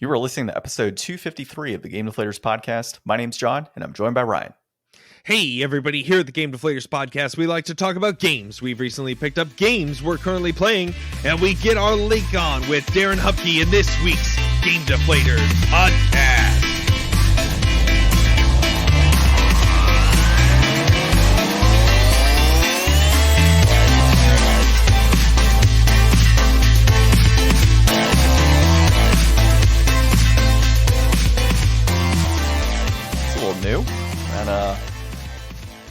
You are listening to episode 253 of the Game Deflators Podcast. My name's John, and I'm joined by Ryan. Hey, everybody, here at the Game Deflators Podcast, we like to talk about games. We've recently picked up games we're currently playing, and we get our link on with Darren Hupke in this week's Game Deflators Podcast. New and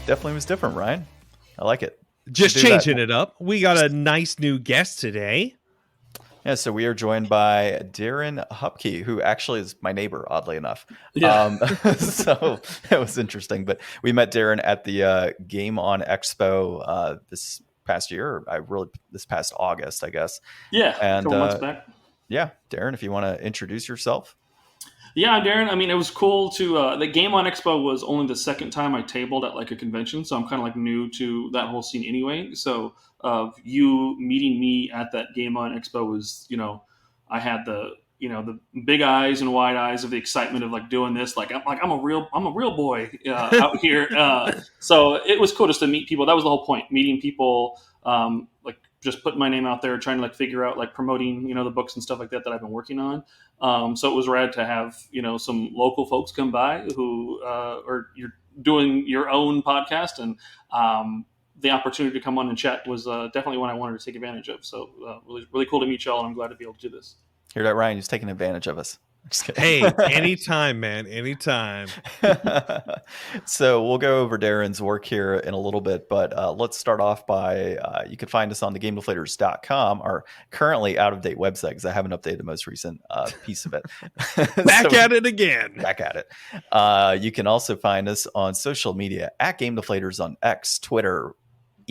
definitely was different. Ryan, I like it. Just changing it up. We got a nice new guest today. Yeah, so we are joined by Darren Hupke, who actually is my neighbor, oddly enough. Yeah. So it was interesting. But we met Darren at the Game On Expo this past year. This past August, I guess. Yeah, and a couple months back. Yeah, Darren, if you want to introduce yourself. Yeah, Darren. I mean, it was cool to the Game On Expo was only the second time I tabled at like a convention, so I'm kind of like new to that whole scene anyway. So you meeting me at that Game On Expo was, I had the big eyes and wide eyes of the excitement of like doing this. Like I'm a real boy out here. So it was cool just to meet people. That was the whole point, meeting people. Just putting my name out there, trying to like figure out like promoting, the books and stuff like that I've been working on. So it was rad to have, some local folks come by who you're doing your own podcast, and the opportunity to come on and chat was definitely one I wanted to take advantage of. So really, really cool to meet y'all, and I'm glad to be able to do this. Hear that, Ryan? He's taking advantage of us. Just kidding. Hey, anytime, man, anytime. So we'll go over Darren's work here in a little bit, but let's start off by you can find us on the GameDeflators.com, our currently out-of-date website, because I haven't updated the most recent piece of it. Back at it again. Back at it. You can also find us on social media at Game Deflators on X, Twitter,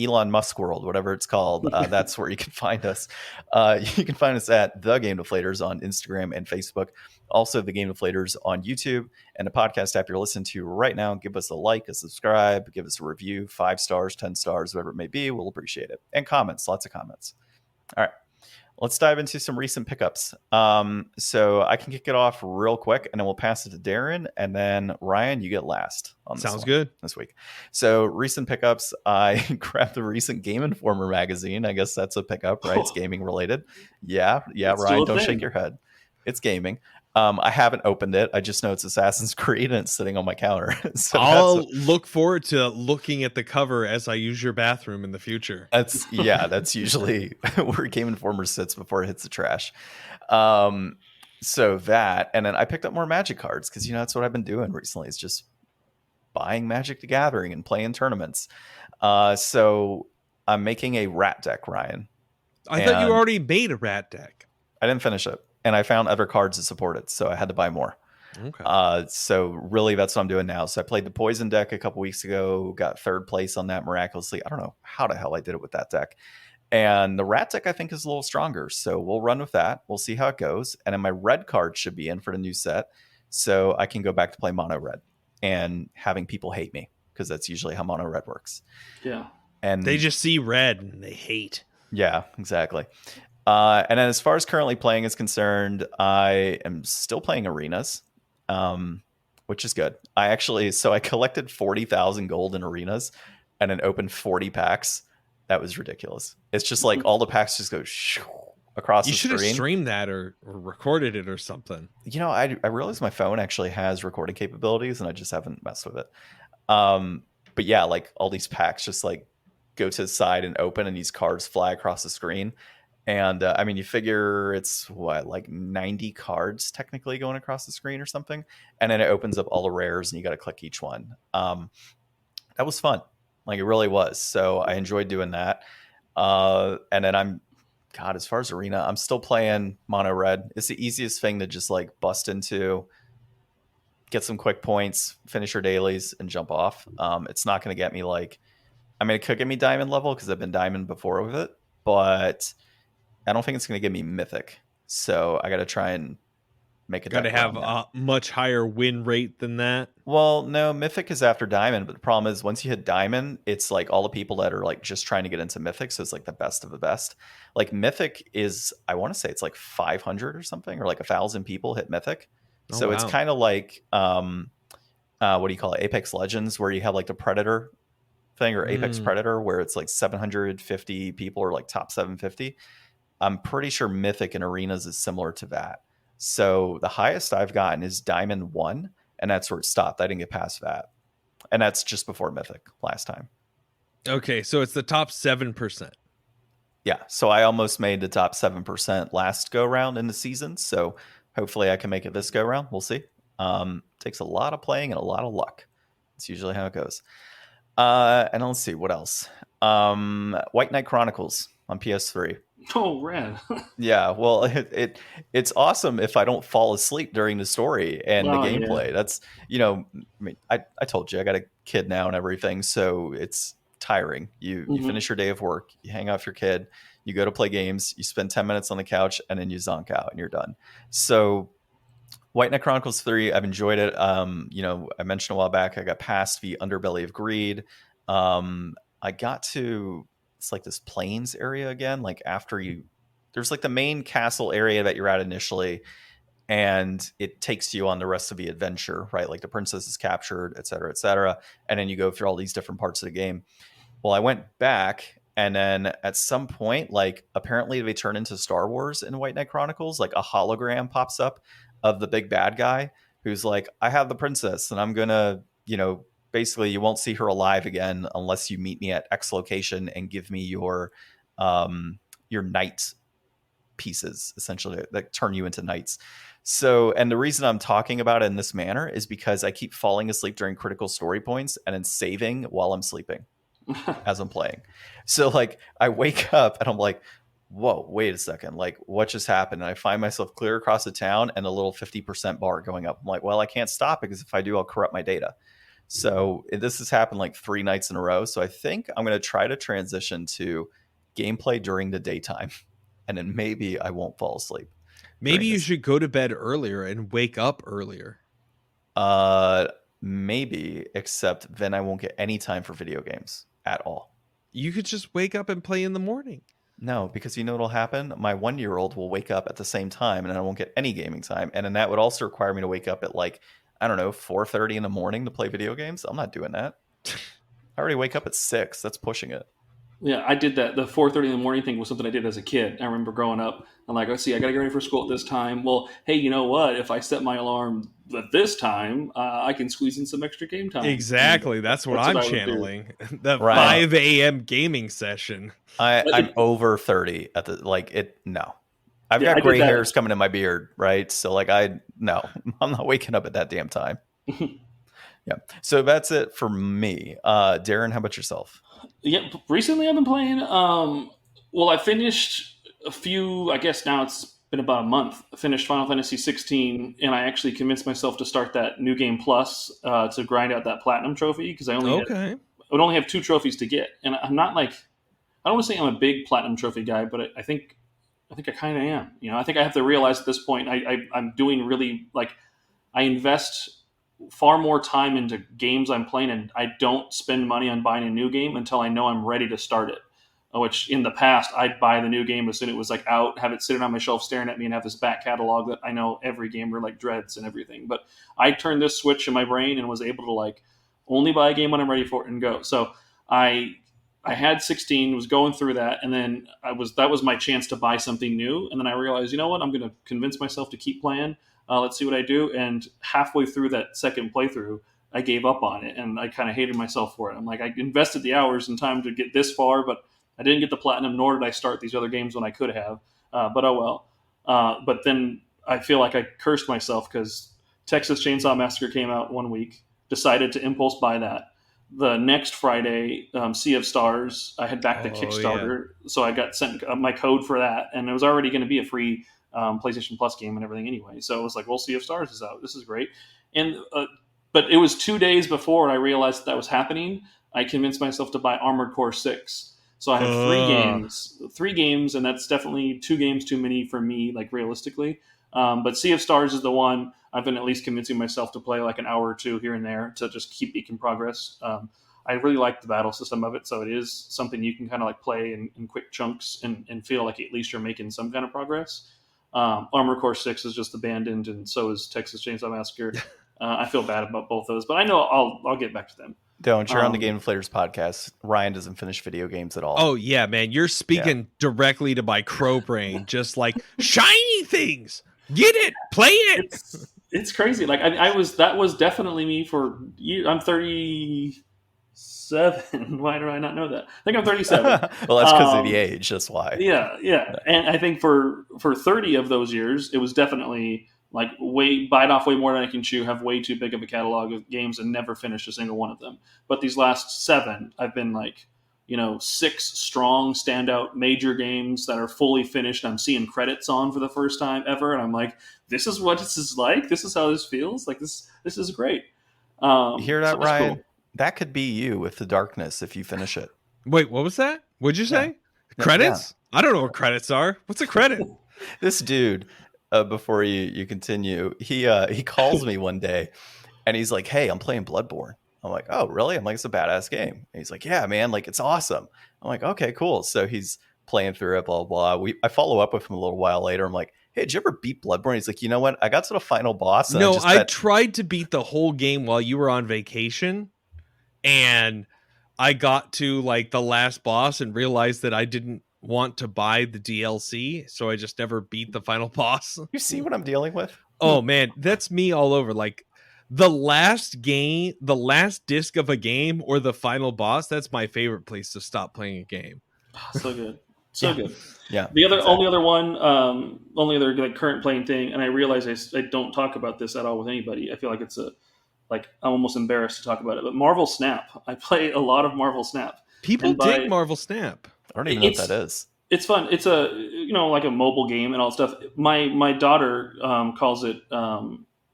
Elon Musk world, whatever it's called. That's where you can find us. You can find us at The Game Deflators on Instagram and Facebook. Also, The Game Deflators on YouTube and a podcast app you're listening to right now. Give us a like, a subscribe, give us a review, 5 stars, 10 stars, whatever it may be. We'll appreciate it. And comments, lots of comments. All right. Let's dive into some recent pickups. So I can kick it off real quick, and then we'll pass it to Darren, and then Ryan, you get last on this. Sounds good. This week. So recent pickups, I grabbed the recent Game Informer magazine. I guess that's a pickup, right? It's gaming related. Yeah, Ryan, don't shake your head. It's gaming. I haven't opened it. I just know it's Assassin's Creed and it's sitting on my counter. So I'll look forward to looking at the cover as I use your bathroom in the future. That's usually where Game Informer sits before it hits the trash. So that, and then I picked up more Magic cards because that's what I've been doing recently. It's just buying Magic the Gathering and playing tournaments. So I'm making a rat deck, Ryan. I thought you already made a rat deck. I didn't finish it. And I found other cards to support it, so I had to buy more. Okay. So really, that's what I'm doing now. So I played the Poison deck a couple weeks ago, got third place on that miraculously. I don't know how the hell I did it with that deck. And the Rat deck, I think, is a little stronger. So we'll run with that. We'll see how it goes. And then my red card should be in for the new set, so I can go back to play Mono Red and having people hate me, because that's usually how Mono Red works. Yeah. And they just see red and they hate. Yeah, exactly. And then as far as currently playing is concerned, I am still playing arenas, which is good. I collected 40,000 gold in arenas and then opened 40 packs. That was ridiculous. It's just like all the packs just go across the screen. You should have streamed that or recorded it or something. I realized my phone actually has recording capabilities and I just haven't messed with it. But yeah, like all these packs just like go to the side and open and these cards fly across the screen. And you figure it's like 90 cards technically going across the screen or something. And then it opens up all the rares and you got to click each one. That was fun. Like it really was. So I enjoyed doing that. And then as far as arena, I'm still playing Mono Red. It's the easiest thing to just like bust into, get some quick points, finish your dailies and jump off. It's not going to get me it could get me diamond level because I've been diamond before with it, but I don't think it's going to give me mythic. So I got to try and make a Got to deck have around that. a much higher win rate than that. Well, no, Mythic is after Diamond, but the problem is once you hit Diamond, it's like all the people that are like just trying to get into Mythic, so it's like the best of the best. Like Mythic is, I want to say it's like 500 or something, or like 1,000 people hit Mythic. Oh, So it's wow. kind of like what do you call it? Apex Legends, where you have like the Predator thing, or Apex Predator, where it's like 750 people or like top 750. I'm pretty sure Mythic and Arenas is similar to that. So the highest I've gotten is Diamond 1, and that's where it stopped. I didn't get past that. And that's just before Mythic last time. Okay, so it's the top 7%. Yeah, so I almost made the top 7% last go round in the season. So hopefully I can make it this go round. We'll see. Takes a lot of playing and a lot of luck. It's usually how it goes. And let's see what else. White Knight Chronicles on PS3. Oh, rad. Yeah, well, it's awesome if I don't fall asleep during the story and the gameplay. Yeah. That's, I mean, I told you I got a kid now and everything, so it's tiring. You finish your day of work, you hang out with your kid, you go to play games, you spend 10 minutes on the couch, and then you zonk out and you're done. So White Knight Chronicles 3, I've enjoyed it. I mentioned a while back, I got past the Underbelly of Greed. I got to, it's like this plains area again, like after there's like the main castle area that you're at initially, and it takes you on the rest of the adventure, right? Like the princess is captured, et cetera, and then you go through all these different parts of the game. Well, I went back, and then at some point, like apparently they turn into Star Wars in White Knight Chronicles, like a hologram pops up of the big bad guy who's like, I have the princess and I'm gonna, basically you won't see her alive again unless you meet me at X location and give me your knight pieces, essentially, that turn you into knights. So, and the reason I'm talking about it in this manner is because I keep falling asleep during critical story points and then saving while I'm sleeping as I'm playing. So like I wake up and I'm like, whoa, wait a second, like what just happened? And I find myself clear across the town and a little 50% bar going up. I'm like, well, I can't stop it because if I do, I'll corrupt my data. So this has happened like 3 nights in a row. So I think I'm going to try to transition to gameplay during the daytime, and then maybe I won't fall asleep. Maybe you should go to bed earlier and wake up earlier. Maybe, except then I won't get any time for video games at all. You could just wake up and play in the morning. No, because you know what'll happen? My 1-year-old will wake up at the same time, and I won't get any gaming time. And then that would also require me to wake up at like, I don't know, 4:30 in the morning to play video games. I'm not doing that. I already wake up at 6. That's pushing it. Yeah, I did that. The 4:30 in the morning thing was something I did as a kid. I remember growing up. I'm like, I got to get ready for school at this time. Well, hey, you know what? If I set my alarm at this time, I can squeeze in some extra game time. Exactly. That's what I'm channeling. The Right. 5 a.m. gaming session. I'm over 30 at the no. I've got gray hairs coming in my beard, right? So like I'm not waking up at that damn time. Yeah. So that's it for me. Darren, how about yourself? Yeah, recently I've been playing. I finished a few. I guess now it's been about a month. I finished Final Fantasy 16, and I actually convinced myself to start that New Game Plus to grind out that platinum trophy because I would only have 2 trophies to get, and I'm not like, I don't want to say I'm a big platinum trophy guy, but I think I kind of am. I think I have to realize at this point I'm doing really like I invest far more time into games I'm playing, and I don't spend money on buying a new game until I know I'm ready to start it. Which in the past, I'd buy the new game as soon as it was like out, have it sitting on my shelf staring at me, and have this back catalog that I know every gamer like dreads and everything. But I turned this switch in my brain and was able to like only buy a game when I'm ready for it and go. So I had 16, was going through that, and then that was my chance to buy something new. And then I realized, you know what, I'm going to convince myself to keep playing. Let's see what I do. And halfway through that second playthrough, I gave up on it, and I kind of hated myself for it. I'm like, I invested the hours and time to get this far, but I didn't get the platinum, nor did I start these other games when I could have. But oh well. But then I feel like I cursed myself because Texas Chainsaw Massacre came out one week, decided to impulse buy that. The next Friday, Sea of Stars, I had backed the Kickstarter, so I got sent my code for that, and it was already going to be a free PlayStation Plus game and everything anyway. So it was like, well, Sea of Stars is out. This is great. And but it was 2 days before I realized that was happening. I convinced myself to buy Armored Core 6. So I have 3 games, and that's definitely 2 games too many for me, like realistically. But Sea of Stars is the one I've been at least convincing myself to play like an hour or two here and there to just keep making progress. I really like the battle system of it, so it is something you can kind of like play in quick chunks and feel like at least you're making some kind of progress. Armored Core 6 is just abandoned, and so is Texas Chainsaw Massacre. I feel bad about both those, but I know I'll get back to them. Don't. You're on the Game Deflators podcast. Ryan doesn't finish video games at all. Oh, yeah, man. You're speaking directly to my crow brain. Just like, shiny things. Get it. Play it. It's crazy. Like, that was definitely me for years. I'm 37. Why do I not know that? I think I'm 37. Well, that's because of the age. That's why. Yeah. And I think for 30 of those years, it was definitely like bite off way more than I can chew, have way too big of a catalog of games and never finished a single one of them. But these last 7, I've been like, 6 strong standout major games that are fully finished. I'm seeing credits on for the first time ever. And I'm like, this is what this is like. This is how this feels. Like this is great. You hear that, so Ryan? cool. That could be you with The Darkness if you finish it. Wait, what was that? What'd you say? Yeah. Credits? Yeah. I don't know what credits are. What's a credit? This dude, before you continue, he calls me one day and he's like, hey, I'm playing Bloodborne. I'm like, oh, really? I'm like, it's a badass game. And he's like, yeah, man, like it's awesome. I'm like, okay, cool. So he's playing through it, blah, blah, blah. I follow up with him a little while later. I'm like, hey, did you ever beat Bloodborne? He's like, you know what? I got to the final boss. And I tried to beat the whole game while you were on vacation. And I got to like the last boss and realized that I didn't want to buy the DLC. So I just never beat the final boss. You see what I'm dealing with? Oh, man, that's me all over. Like the last disc of a game or the final boss, that's my favorite place to stop playing a game. So good. So good. Yeah. The only other like current playing thing, and I realize I don't talk about this at all with anybody. I feel like I'm almost embarrassed to talk about it. But Marvel Snap. I play a lot my Snap. People dig Marvel Snap. I don't even know what that is. It's fun. It's a like a mobile game and all that stuff. My daughter calls it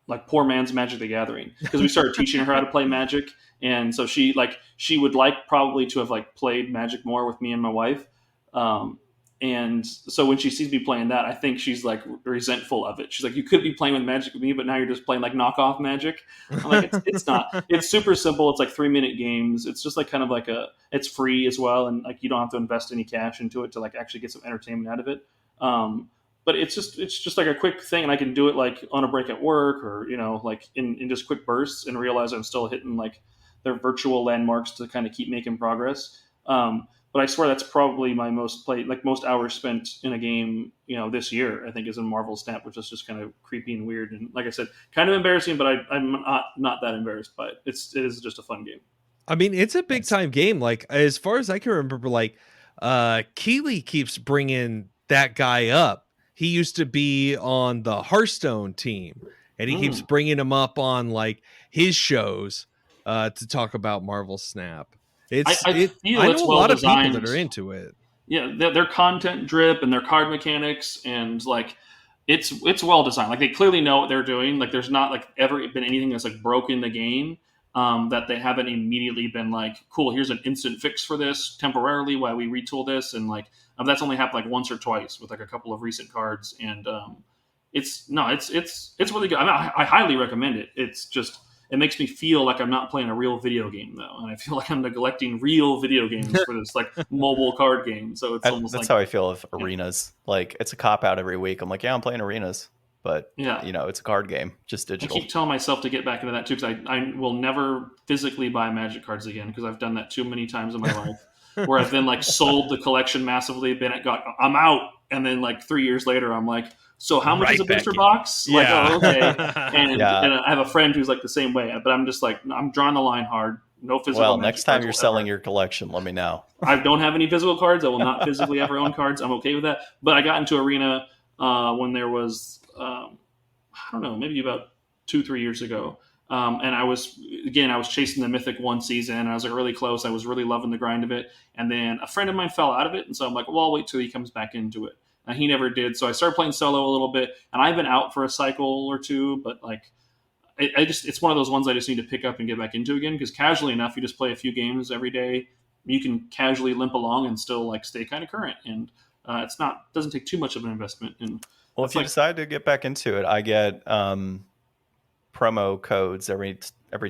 like poor man's Magic the Gathering, because we started teaching her how to play Magic, and so she would like probably to have like played Magic more with me and my wife. And so when she sees me playing that, I think she's like resentful of it. She's like, you could be playing with Magic with me, but now you're just playing like knockoff Magic. I'm like, it's not. It's super simple. It's like 3-minute games. It's just like kind of like it's free as well, and like you don't have to invest any cash into it to like actually get some entertainment out of it. But it's just like a quick thing, and I can do it like on a break at work, or like in just quick bursts, and realize I'm still hitting like their virtual landmarks to kind of keep making progress. But I swear that's probably my most played, like most hours spent in a game, this year, I think, is in Marvel Snap, which is just kind of creepy and weird. And like I said, kind of embarrassing, but I'm not that embarrassed by it. It is just a fun game. I mean, it's a big time game. Like, as far as I can remember, like, Keeley keeps bringing that guy up. He used to be on the Hearthstone team, and he keeps bringing him up on like his shows to talk about Marvel Snap. I know a lot of people that are into it. Yeah, their content drip and their card mechanics, and like it's well designed. Like they clearly know what they're doing. Like there's not like ever been anything that's like broken the game that they haven't immediately been like, cool, here's an instant fix for this temporarily while we retool this. And like that's only happened like once or twice with like a couple of recent cards. And it's really good. I mean, I highly recommend it. It's just, it makes me feel like I'm not playing a real video game, though, and I feel like I'm neglecting real video games for this like mobile card game. So it's almost that's like, how I feel with arenas. Like it's a cop out every week. I'm like, yeah, I'm playing arenas, but it's a card game, just digital. I keep telling myself to get back into that too, because I will never physically buy Magic cards again, because I've done that too many times in my life, where I've then like sold the collection massively, I'm out, and then like 3 years later, I'm like, so how much is a booster box? Yeah. Like, oh, okay. And I have a friend who's like the same way, but I'm just like, I'm drawing the line hard. No physical. Well, next time you're selling your collection, let me know. I don't have any physical cards. I will not physically ever own cards. I'm okay with that. But I got into Arena when there was, I don't know, maybe about 2-3 years ago. And I was chasing the Mythic 1 season. I was like really close. I was really loving the grind of it. And then a friend of mine fell out of it. And so I'm like, well, I'll wait till he comes back into it. And he never did. So I started playing solo a little bit, and I've been out for a cycle or two, but like, it's one of those ones I just need to pick up and get back into again. Because casually enough, you just play a few games every day, you can casually limp along and still like stay kind of current. And doesn't take too much of an investment. And Well, if you decide to get back into it, I get promo codes every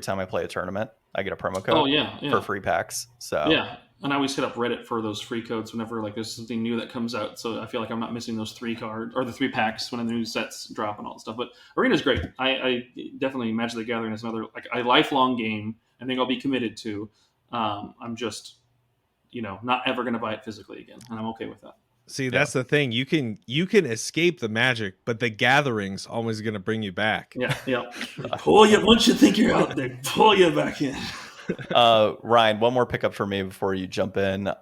time I play a tournament. I get a promo code for free packs. So yeah, and I always hit up Reddit for those free codes whenever like there's something new that comes out. So I feel like I'm not missing those 3 cards or the 3 packs when the new sets drop and all that stuff. But Arena's great. I definitely Magic the Gathering is another like a lifelong game. I think I'll be committed to. I'm just not ever going to buy it physically again, and I'm okay with that. See, that's the thing. You can escape the Magic, but the Gathering's always going to bring you back. Yeah. Pull you once you think you're out there, pull you back in. Ryan, one more pickup for me before you jump in. The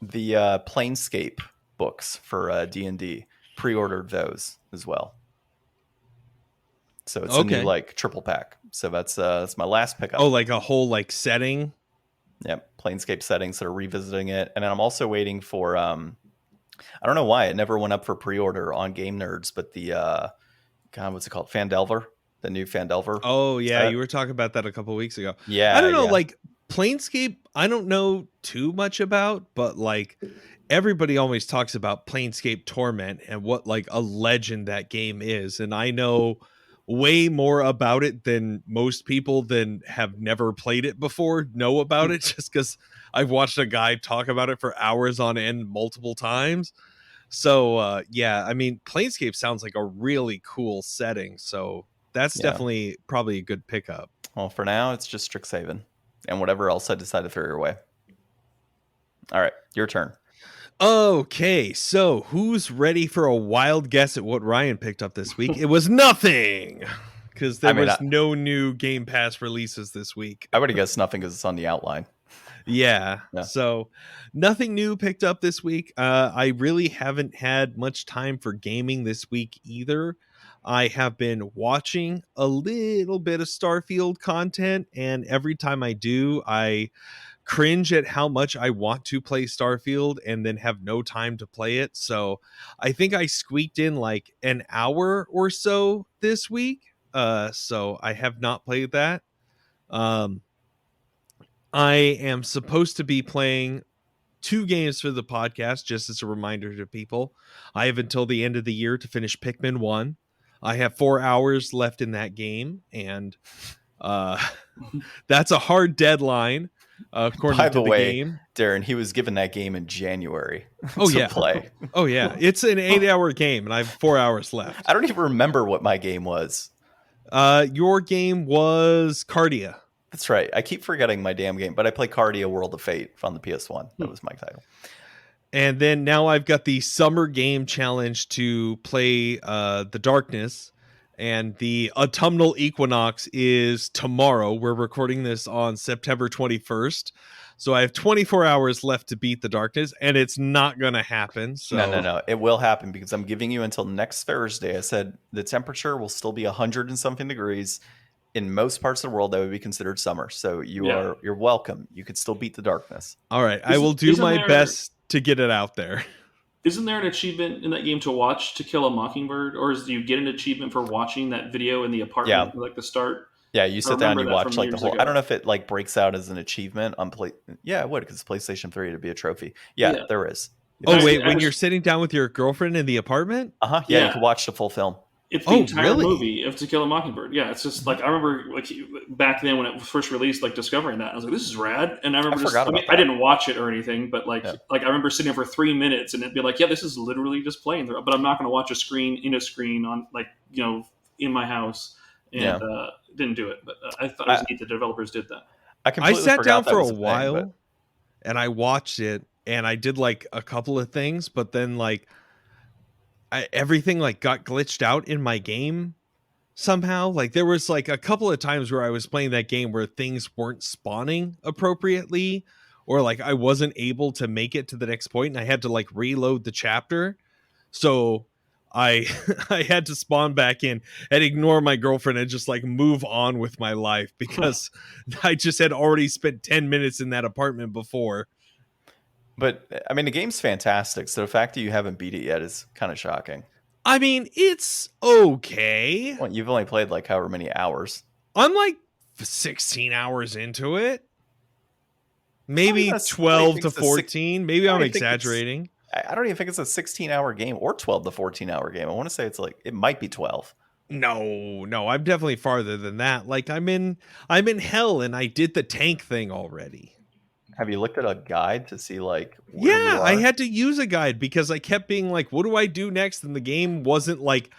Planescape books for D&D, pre-ordered those as well. So it's a new like triple pack. So that's my last pickup. Oh, like a whole like setting. Yep, Planescape settings. So revisiting it, and then I'm also waiting for I don't know why it never went up for pre-order on Game Nerds, but the what's it called? Phandelver, the new Phandelver. Oh yeah, set. You were talking about that a couple of weeks ago. Yeah, I don't know, like Planescape. I don't know too much about, but like everybody always talks about Planescape Torment and what like a legend that game is, and I know way more about it than most people that have never played it before know about it, just because I've watched a guy talk about it for hours on end multiple times. So yeah, I mean, Planescape sounds like a really cool setting, so that's definitely probably a good pickup. Well, for now it's just Strixhaven and whatever else I decide to throw your way. All right, your turn. Okay, so who's ready for a wild guess at what Ryan picked up this week? It was nothing, because there was no new Game Pass releases this week. I would have guessed nothing because it's on the outline. Yeah, so nothing new picked up this week. I really haven't had much time for gaming this week either. I have been watching a little bit of Starfield content, and every time I do, I cringe at how much I want to play Starfield and then have no time to play it. So I think I squeaked in like an hour or so this week. So I have not played that. I am supposed to be playing 2 games for the podcast, just as a reminder to people. I have until the end of the year to finish Pikmin 1. I have 4 hours left in that game, and that's a hard deadline. According By to the way, game, Darren, he was given that game in January. To play. Oh yeah, it's an 8-hour game, and I have 4 hours left. I don't even remember what my game was. Your game was Cardia. That's right. I keep forgetting my damn game, but I play Cardia World of Fate on the PS1. That was my title. And then now I've got the summer game challenge to play The Darkness. And the autumnal equinox is tomorrow. We're recording this on September 21st. So I have 24 hours left to beat the darkness, and it's not going to happen. So No. It will happen because I'm giving you until next Thursday. I said the temperature will still be 100 and something degrees. In most parts of the world, that would be considered summer. So you're welcome. You could still beat the darkness. All right. I will do my best to get it out there. Isn't there an achievement in that game to watch To Kill a Mockingbird? Or do you get an achievement for watching that video in the apartment, like the start? Yeah, you sit down and you watch like the whole... I don't know if it like breaks out as an achievement on play. Yeah, it would, because it's PlayStation 3 to be a trophy. Yeah, there is. When you're sitting down with your girlfriend in the apartment? Yeah, you can watch the full film. It's the entire movie of To Kill a Mockingbird. Yeah, it's just like I remember like back then when it was first released, like discovering that. I was like, this is rad. And I remember I didn't watch it or anything, but like I remember sitting there for 3 minutes and it'd be like, yeah, this is literally just playing there. But I'm not going to watch a screen on like, in my house. And didn't do it. But I thought it was neat the developers did that. I sat down for a while and I watched it and I did like a couple of things, but then like everything like got glitched out in my game somehow. Like there was like a couple of times where I was playing that game where things weren't spawning appropriately, or like I wasn't able to make it to the next point and I had to like reload the chapter. So I had to spawn back in and ignore my girlfriend and just like move on with my life because I just had already spent 10 minutes in that apartment before. But I mean, the game's fantastic. So the fact that you haven't beat it yet is kind of shocking. I mean, it's okay. Well, you've only played like however many hours. I'm like 16 hours into it. Maybe 12 to 14. Maybe I'm exaggerating. I don't even think it's a 16-hour game or 12 to 14-hour game. I want to say it's like, it might be 12. No, I'm definitely farther than that. Like I'm in hell and I did the tank thing already. Have you looked at a guide to see like where you Yeah, are? I had to use a guide because I kept being like, what do I do next? And the game wasn't like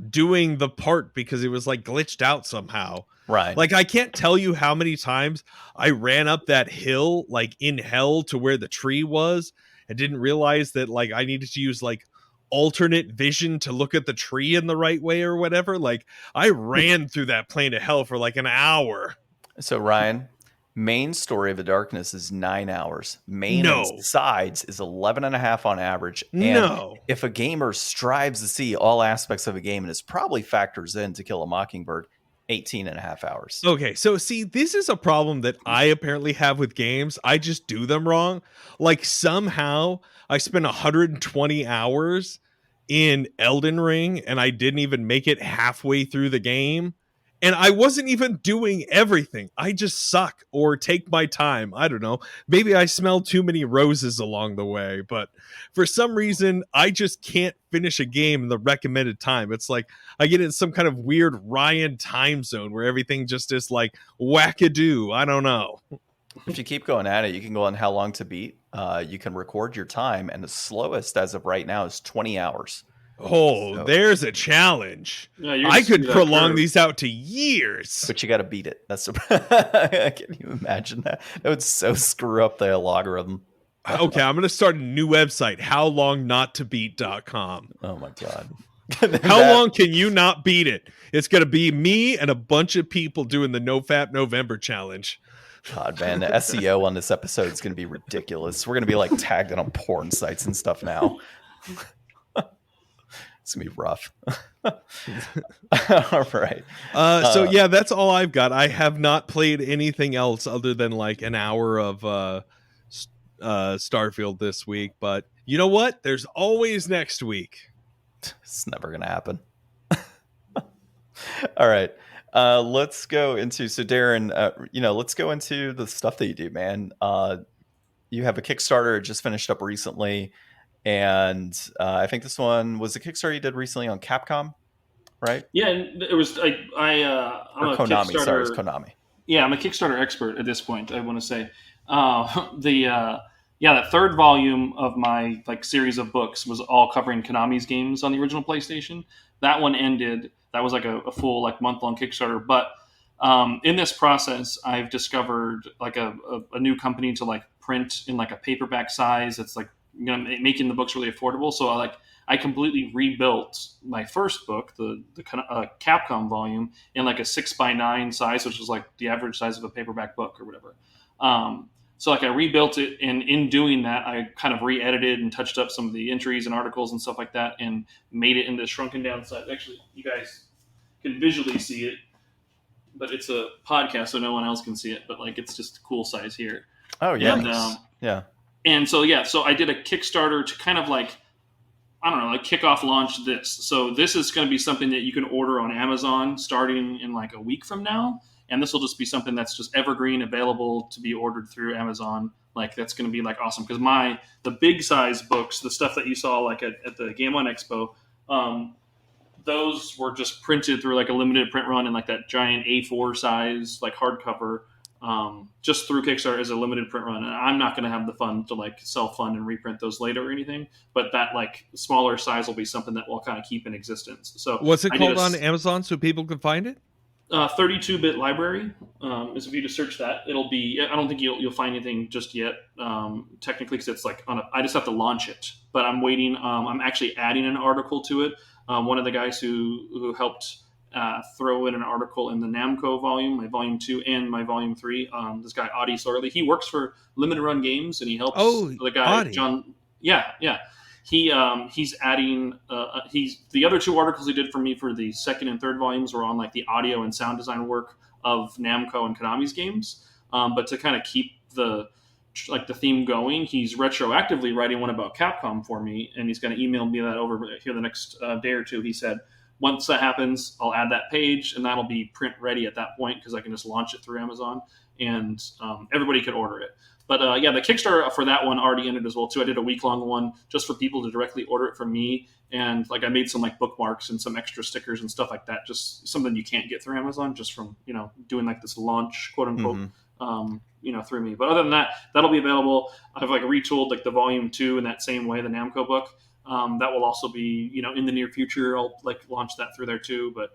doing the part because it was like glitched out somehow. Right. Like I can't tell you how many times I ran up that hill like in hell to where the tree was and didn't realize that like I needed to use like alternate vision to look at the tree in the right way or whatever. Like I ran through that plane of hell for like an hour. So Ryan, main story of the darkness is 9 hours. Main No. and sides is 11 and a half on average. And No. if a gamer strives to see all aspects of a game, and it probably factors in To Kill a Mockingbird, 18 and a half hours. Okay, so see, this is a problem that I apparently have with games. I just do them wrong. Like somehow I spent 120 hours in Elden Ring and I didn't even make it halfway through the game. And I wasn't even doing everything. I just suck or take my time. I don't know. Maybe I smelled too many roses along the way, but for some reason, I just can't finish a game in the recommended time. It's like I get in some kind of weird Ryan time zone where everything just is like wackadoo. I don't know. If you keep going at it, you can go on how long to beat. You can record your time, and the slowest as of right now is 20 hours. Oh, So- there's a challenge. Yeah, you're I just could through that prolong curve. these out to years. But you got to beat it. That's can you imagine that? That would so screw up the logarithm. Okay, I'm going to start a new website, howlongnottobeat.com. Oh my god. How long can you not beat it? It's going to be me and a bunch of people doing the NoFap November challenge. God, man, the SEO on this episode is going to be ridiculous. We're going to be like tagged on porn sites and stuff now. It's going to be rough. All right. So yeah, that's all I've got. I have not played anything else other than like an hour of Starfield this week. But you know what? There's always next week. It's never going to happen. All right. Let's go into, so Darren, let's go into the stuff that you do, man. You have a Kickstarter just finished up recently. And I think this one was a Kickstarter you did recently on Capcom, right? Yeah, it was. I'm Or a Konami. Kickstarter. Sorry, it's Konami. Yeah, I'm a Kickstarter expert at this point. I want to say, that third volume of my like series of books was all covering Konami's games on the original PlayStation. That one ended. That was like a full like month-long Kickstarter. But in this process, I've discovered like a new company to like print in like a paperback size. It's like making the books really affordable. So I completely rebuilt my first book, the Capcom volume, in like a 6x9 size, which is like the average size of a paperback book or whatever. So like I rebuilt it, and in doing that, I kind of re-edited and touched up some of the entries and articles and stuff like that, and made it into shrunken down size. Actually, you guys can visually see it, but it's a podcast, so no one else can see it. But like it's just a cool size here. Oh yeah, And, yeah. And so I did a Kickstarter to kind of like, I don't know, like kick off launch this. So this is going to be something that you can order on Amazon starting in like a week from now. And this will just be something that's just evergreen, available to be ordered through Amazon. Like that's going to be like awesome. Because the big size books, the stuff that you saw like at the Game On Expo, those were just printed through like a limited print run in like that giant A4 size, like hardcover, just through Kickstarter as a limited print run. And I'm not going to have the fun to like self-fund and reprint those later or anything, but that like smaller size will be something that we'll kind of keep in existence. So what's it called on Amazon so people can find it? 32-bit library is if you just search that, it'll be. I don't think you'll find anything just yet, technically, because it's like I just have to launch it. But I'm waiting. I'm actually adding an article to it. One of the guys who helped throw in an article in the Namco volume, my volume 2 and my volume 3. This guy Audie Sorley, he works for Limited Run Games, and he helps the guy Audie. John. Yeah. He's adding. The other two articles he did for me for the second and third volumes were on like the audio and sound design work of Namco and Konami's games. But to kind of keep the theme going, he's retroactively writing one about Capcom for me, and he's going to email me that over here the next day or two. He said once that happens, I'll add that page, and that'll be print ready at that point because I can just launch it through Amazon, and everybody could order it. But yeah, the Kickstarter for that one already ended as well too. I did a week-long one just for people to directly order it from me, and like I made some like bookmarks and some extra stickers and stuff like that. Just something you can't get through Amazon, just from doing like this launch, quote unquote, through me. But other than that, that'll be available. I've like retooled like the volume 2 in that same way, the Namco book. That will also be in the near future. I'll like launch that through there too. But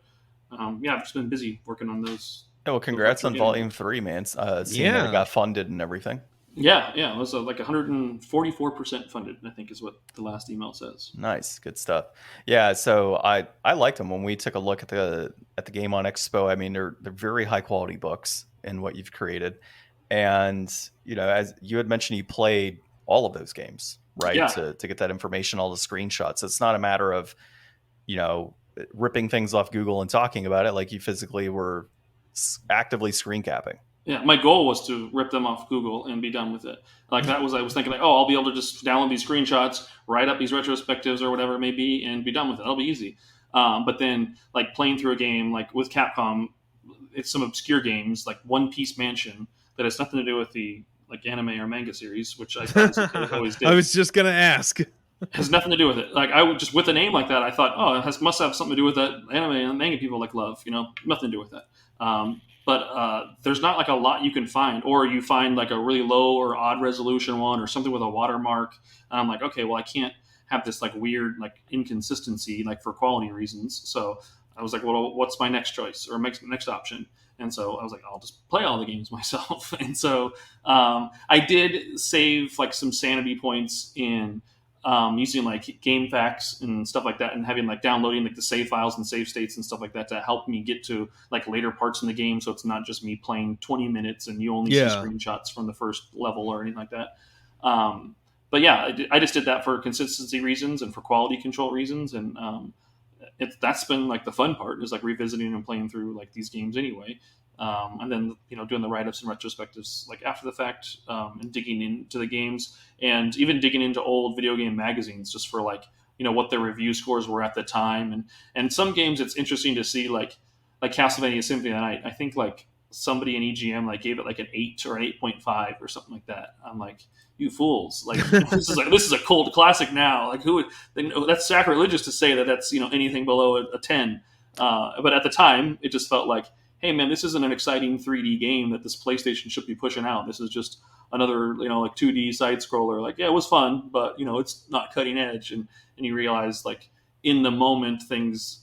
yeah, I've just been busy working on those. Oh, well, congrats on volume 3, man. Seeing that it got funded and everything. Yeah, it was like 144% funded, I think is what the last email says. Nice, good stuff. Yeah, so I liked them when we took a look at the Game on Expo. I mean, they're very high quality books in what you've created, and as you had mentioned, you played all of those games, right? Yeah. To get that information, all the screenshots. It's not a matter of ripping things off Google and talking about it. Like you physically were actively screen capping. Yeah, my goal was to rip them off Google and be done with it. Like I was thinking like, I'll be able to just download these screenshots, write up these retrospectives or whatever it may be, and be done with it. That'll be easy. But then like playing through a game like with Capcom, it's some obscure games like One Piece Mansion that has nothing to do with the like anime or manga series, which I always did. I was just gonna ask. Has nothing to do with it. Like I would just with a name like that, I thought, it must have something to do with that anime and manga people like love. Nothing to do with that. But there's not like a lot you can find, or you find like a really low or odd resolution one or something with a watermark. And I'm like, okay, well, I can't have this like weird like inconsistency like for quality reasons. So I was like, well, what's my next choice or next option? And so I was like, I'll just play all the games myself. And so I did save like some sanity points in using like game facts and stuff like that, and having like downloading like the save files and save states and stuff like that to help me get to like later parts in the game. So it's not just me playing 20 minutes and you only see screenshots from the first level or anything like that. But yeah, I just did that for consistency reasons and for quality control reasons. And that's been like the fun part, is like revisiting and playing through like these games anyway. And then, doing the write-ups and retrospectives like after the fact, and digging into the games, and even digging into old video game magazines just for like, what their review scores were at the time. And some games it's interesting to see like Castlevania Symphony of the Night. I think like somebody in EGM like gave it like an 8 or an 8.5 or something like that. I'm like, you fools! Like this is a cult classic now. Like that's sacrilegious to say that's anything below a 10. But at the time, it just felt like, hey man, this isn't an exciting 3D game that this PlayStation should be pushing out. This is just another like 2D side scroller. Like, yeah, it was fun, but it's not cutting edge. And you realize like in the moment things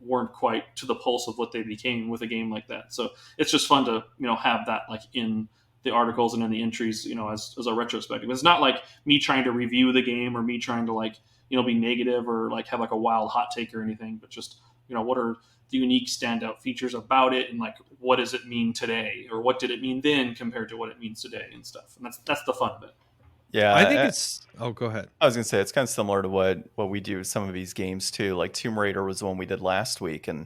weren't quite to the pulse of what they became with a game like that. So it's just fun to have that like in the articles and in the entries as a retrospective. It's not like me trying to review the game or me trying to like be negative or like have like a wild hot take or anything, but just what are the unique standout features about it, and like what does it mean today, or what did it mean then compared to what it means today and stuff. And that's the fun of it. Yeah, I think it's. Oh, go ahead. I was gonna say it's kind of similar to what we do with some of these games too. Like Tomb Raider was the one we did last week, and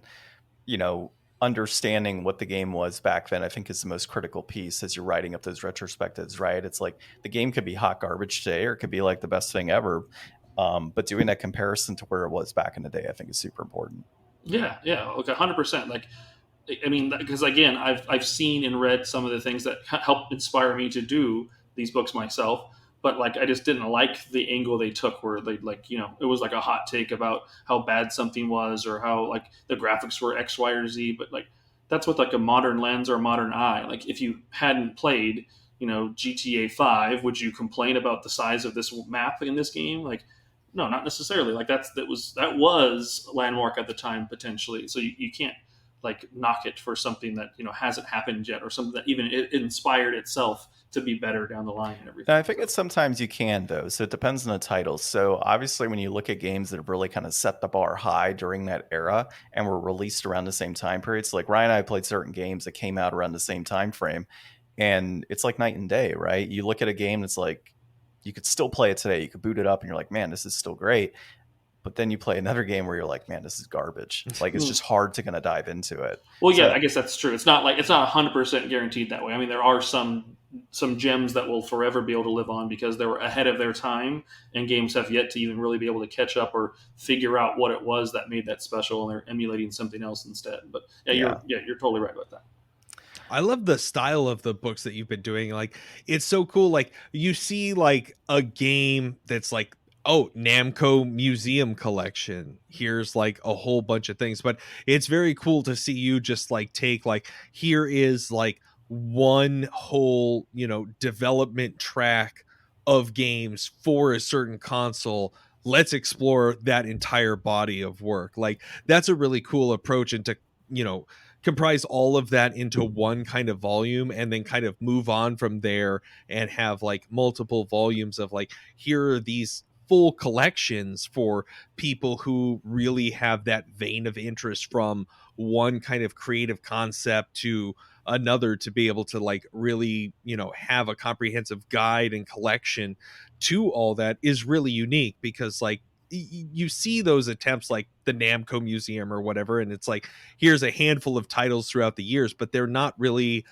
understanding what the game was back then, I think, is the most critical piece as you're writing up those retrospectives. Right? It's like the game could be hot garbage today, or it could be like the best thing ever. But doing that comparison to where it was back in the day, I think, is super important. Yeah, like 100%. Like, I mean, because again, I've seen and read some of the things that helped inspire me to do these books myself. But like, I just didn't like the angle they took, where they like, it was like a hot take about how bad something was, or how like the graphics were X, Y, or Z. But like, that's with like a modern lens or a modern eye. Like, if you hadn't played, GTA 5, would you complain about the size of this map in this game? Like, no, not necessarily. Like that was landmark at the time potentially. So you can't like knock it for something that hasn't happened yet, or something that even it inspired itself to be better down the line and everything. I think it's sometimes you can though. So it depends on the title. So obviously when you look at games that have really kind of set the bar high during that era and were released around the same time periods, like Ryan and I played certain games that came out around the same time frame, and it's like night and day, right? You look at a game that's like, you could still play it today. You could boot it up and you're like, man, this is still great. But then you play another game where you're like, man, this is garbage. Like, it's just hard to kind of dive into it. Well, yeah, I guess that's true. It's not 100% guaranteed that way. I mean, there are some gems that will forever be able to live on because they were ahead of their time, and games have yet to even really be able to catch up or figure out what it was that made that special, and they're emulating something else instead. But you're totally right about that. I love the style of the books that you've been doing. Like, it's so cool. Like, you see like a game that's like, oh, Namco Museum Collection. Here's like a whole bunch of things. But it's very cool to see you just like take like, here is like one whole, development track of games for a certain console. Let's explore that entire body of work. Like, that's a really cool approach. And to, comprise all of that into one kind of volume and then kind of move on from there and have like multiple volumes of like, here are these full collections for people who really have that vein of interest from one kind of creative concept to another, to be able to like really, have a comprehensive guide and collection to all that is really unique. Because like, you see those attempts like the Namco Museum or whatever, and it's like, here's a handful of titles throughout the years, but they're not really,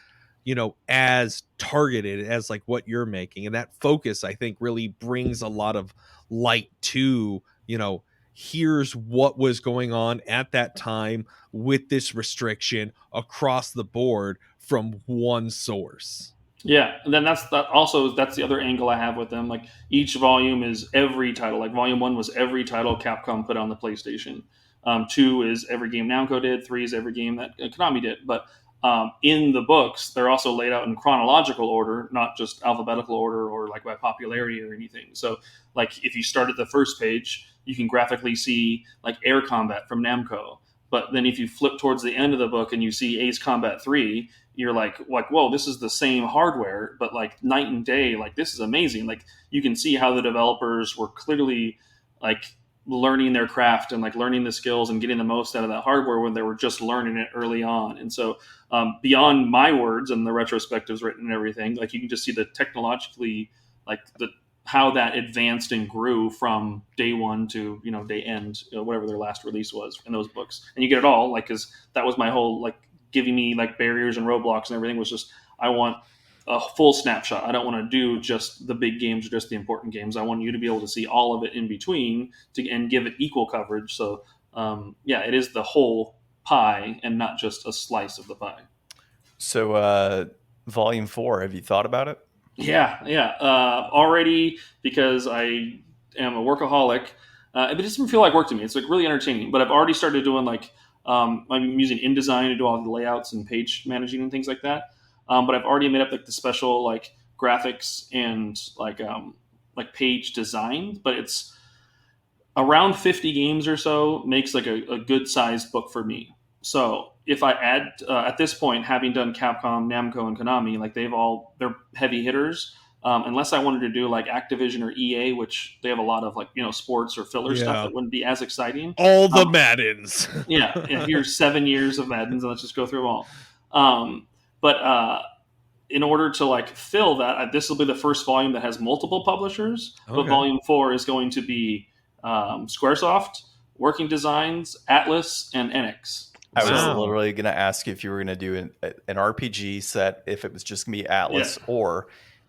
as targeted as like what you're making. And that focus, I think, really brings a lot of light to, here's what was going on at that time with this restriction across the board from one source. Yeah, and then that's the other angle I have with them. Like, each volume is every title. Like, volume 1 was every title Capcom put on the PlayStation. 2 is every game Namco did. 3 is every game that Konami did. But in the books, they're also laid out in chronological order, not just alphabetical order or like by popularity or anything. So, like, if you start at the first page, you can graphically see like Air Combat from Namco. But then if you flip towards the end of the book and you see Ace Combat 3, you're like, whoa, this is the same hardware, but like night and day. Like, this is amazing. Like, you can see how the developers were clearly like learning their craft and like learning the skills and getting the most out of that hardware when they were just learning it early on. And so beyond my words and the retrospectives written and everything, like, you can just see the technologically, like how that advanced and grew from day one to, day end, whatever their last release was in those books. And you get it all, like, because that was my whole, like, giving me like barriers and roadblocks and everything was just, I want a full snapshot. I don't want to do just the big games or just the important games. I want you to be able to see all of it in between and give it equal coverage. So it is the whole pie and not just a slice of the pie. So volume 4, have you thought about it? Yeah. Already, because I am a workaholic, it doesn't feel like work to me. It's like really entertaining, but I've already started doing like, I'm using InDesign to do all the layouts and page managing and things like that. But I've already made up like the special like graphics and like page design. But it's around 50 games or so makes like a good sized book for me. So if I add at this point, having done Capcom, Namco, and Konami, like they're heavy hitters. Unless I wanted to do like Activision or EA, which they have a lot of like, sports or filler stuff that wouldn't be as exciting. All the Maddens. Here's 7 years of Maddens, and let's just go through them all. But in order to like fill that, this will be the first volume that has multiple publishers. Okay. But volume 4 is going to be Squaresoft, Working Designs, Atlas, and Enix. I was literally going to ask you if you were going to do an RPG set, if it was just going to be Atlas, or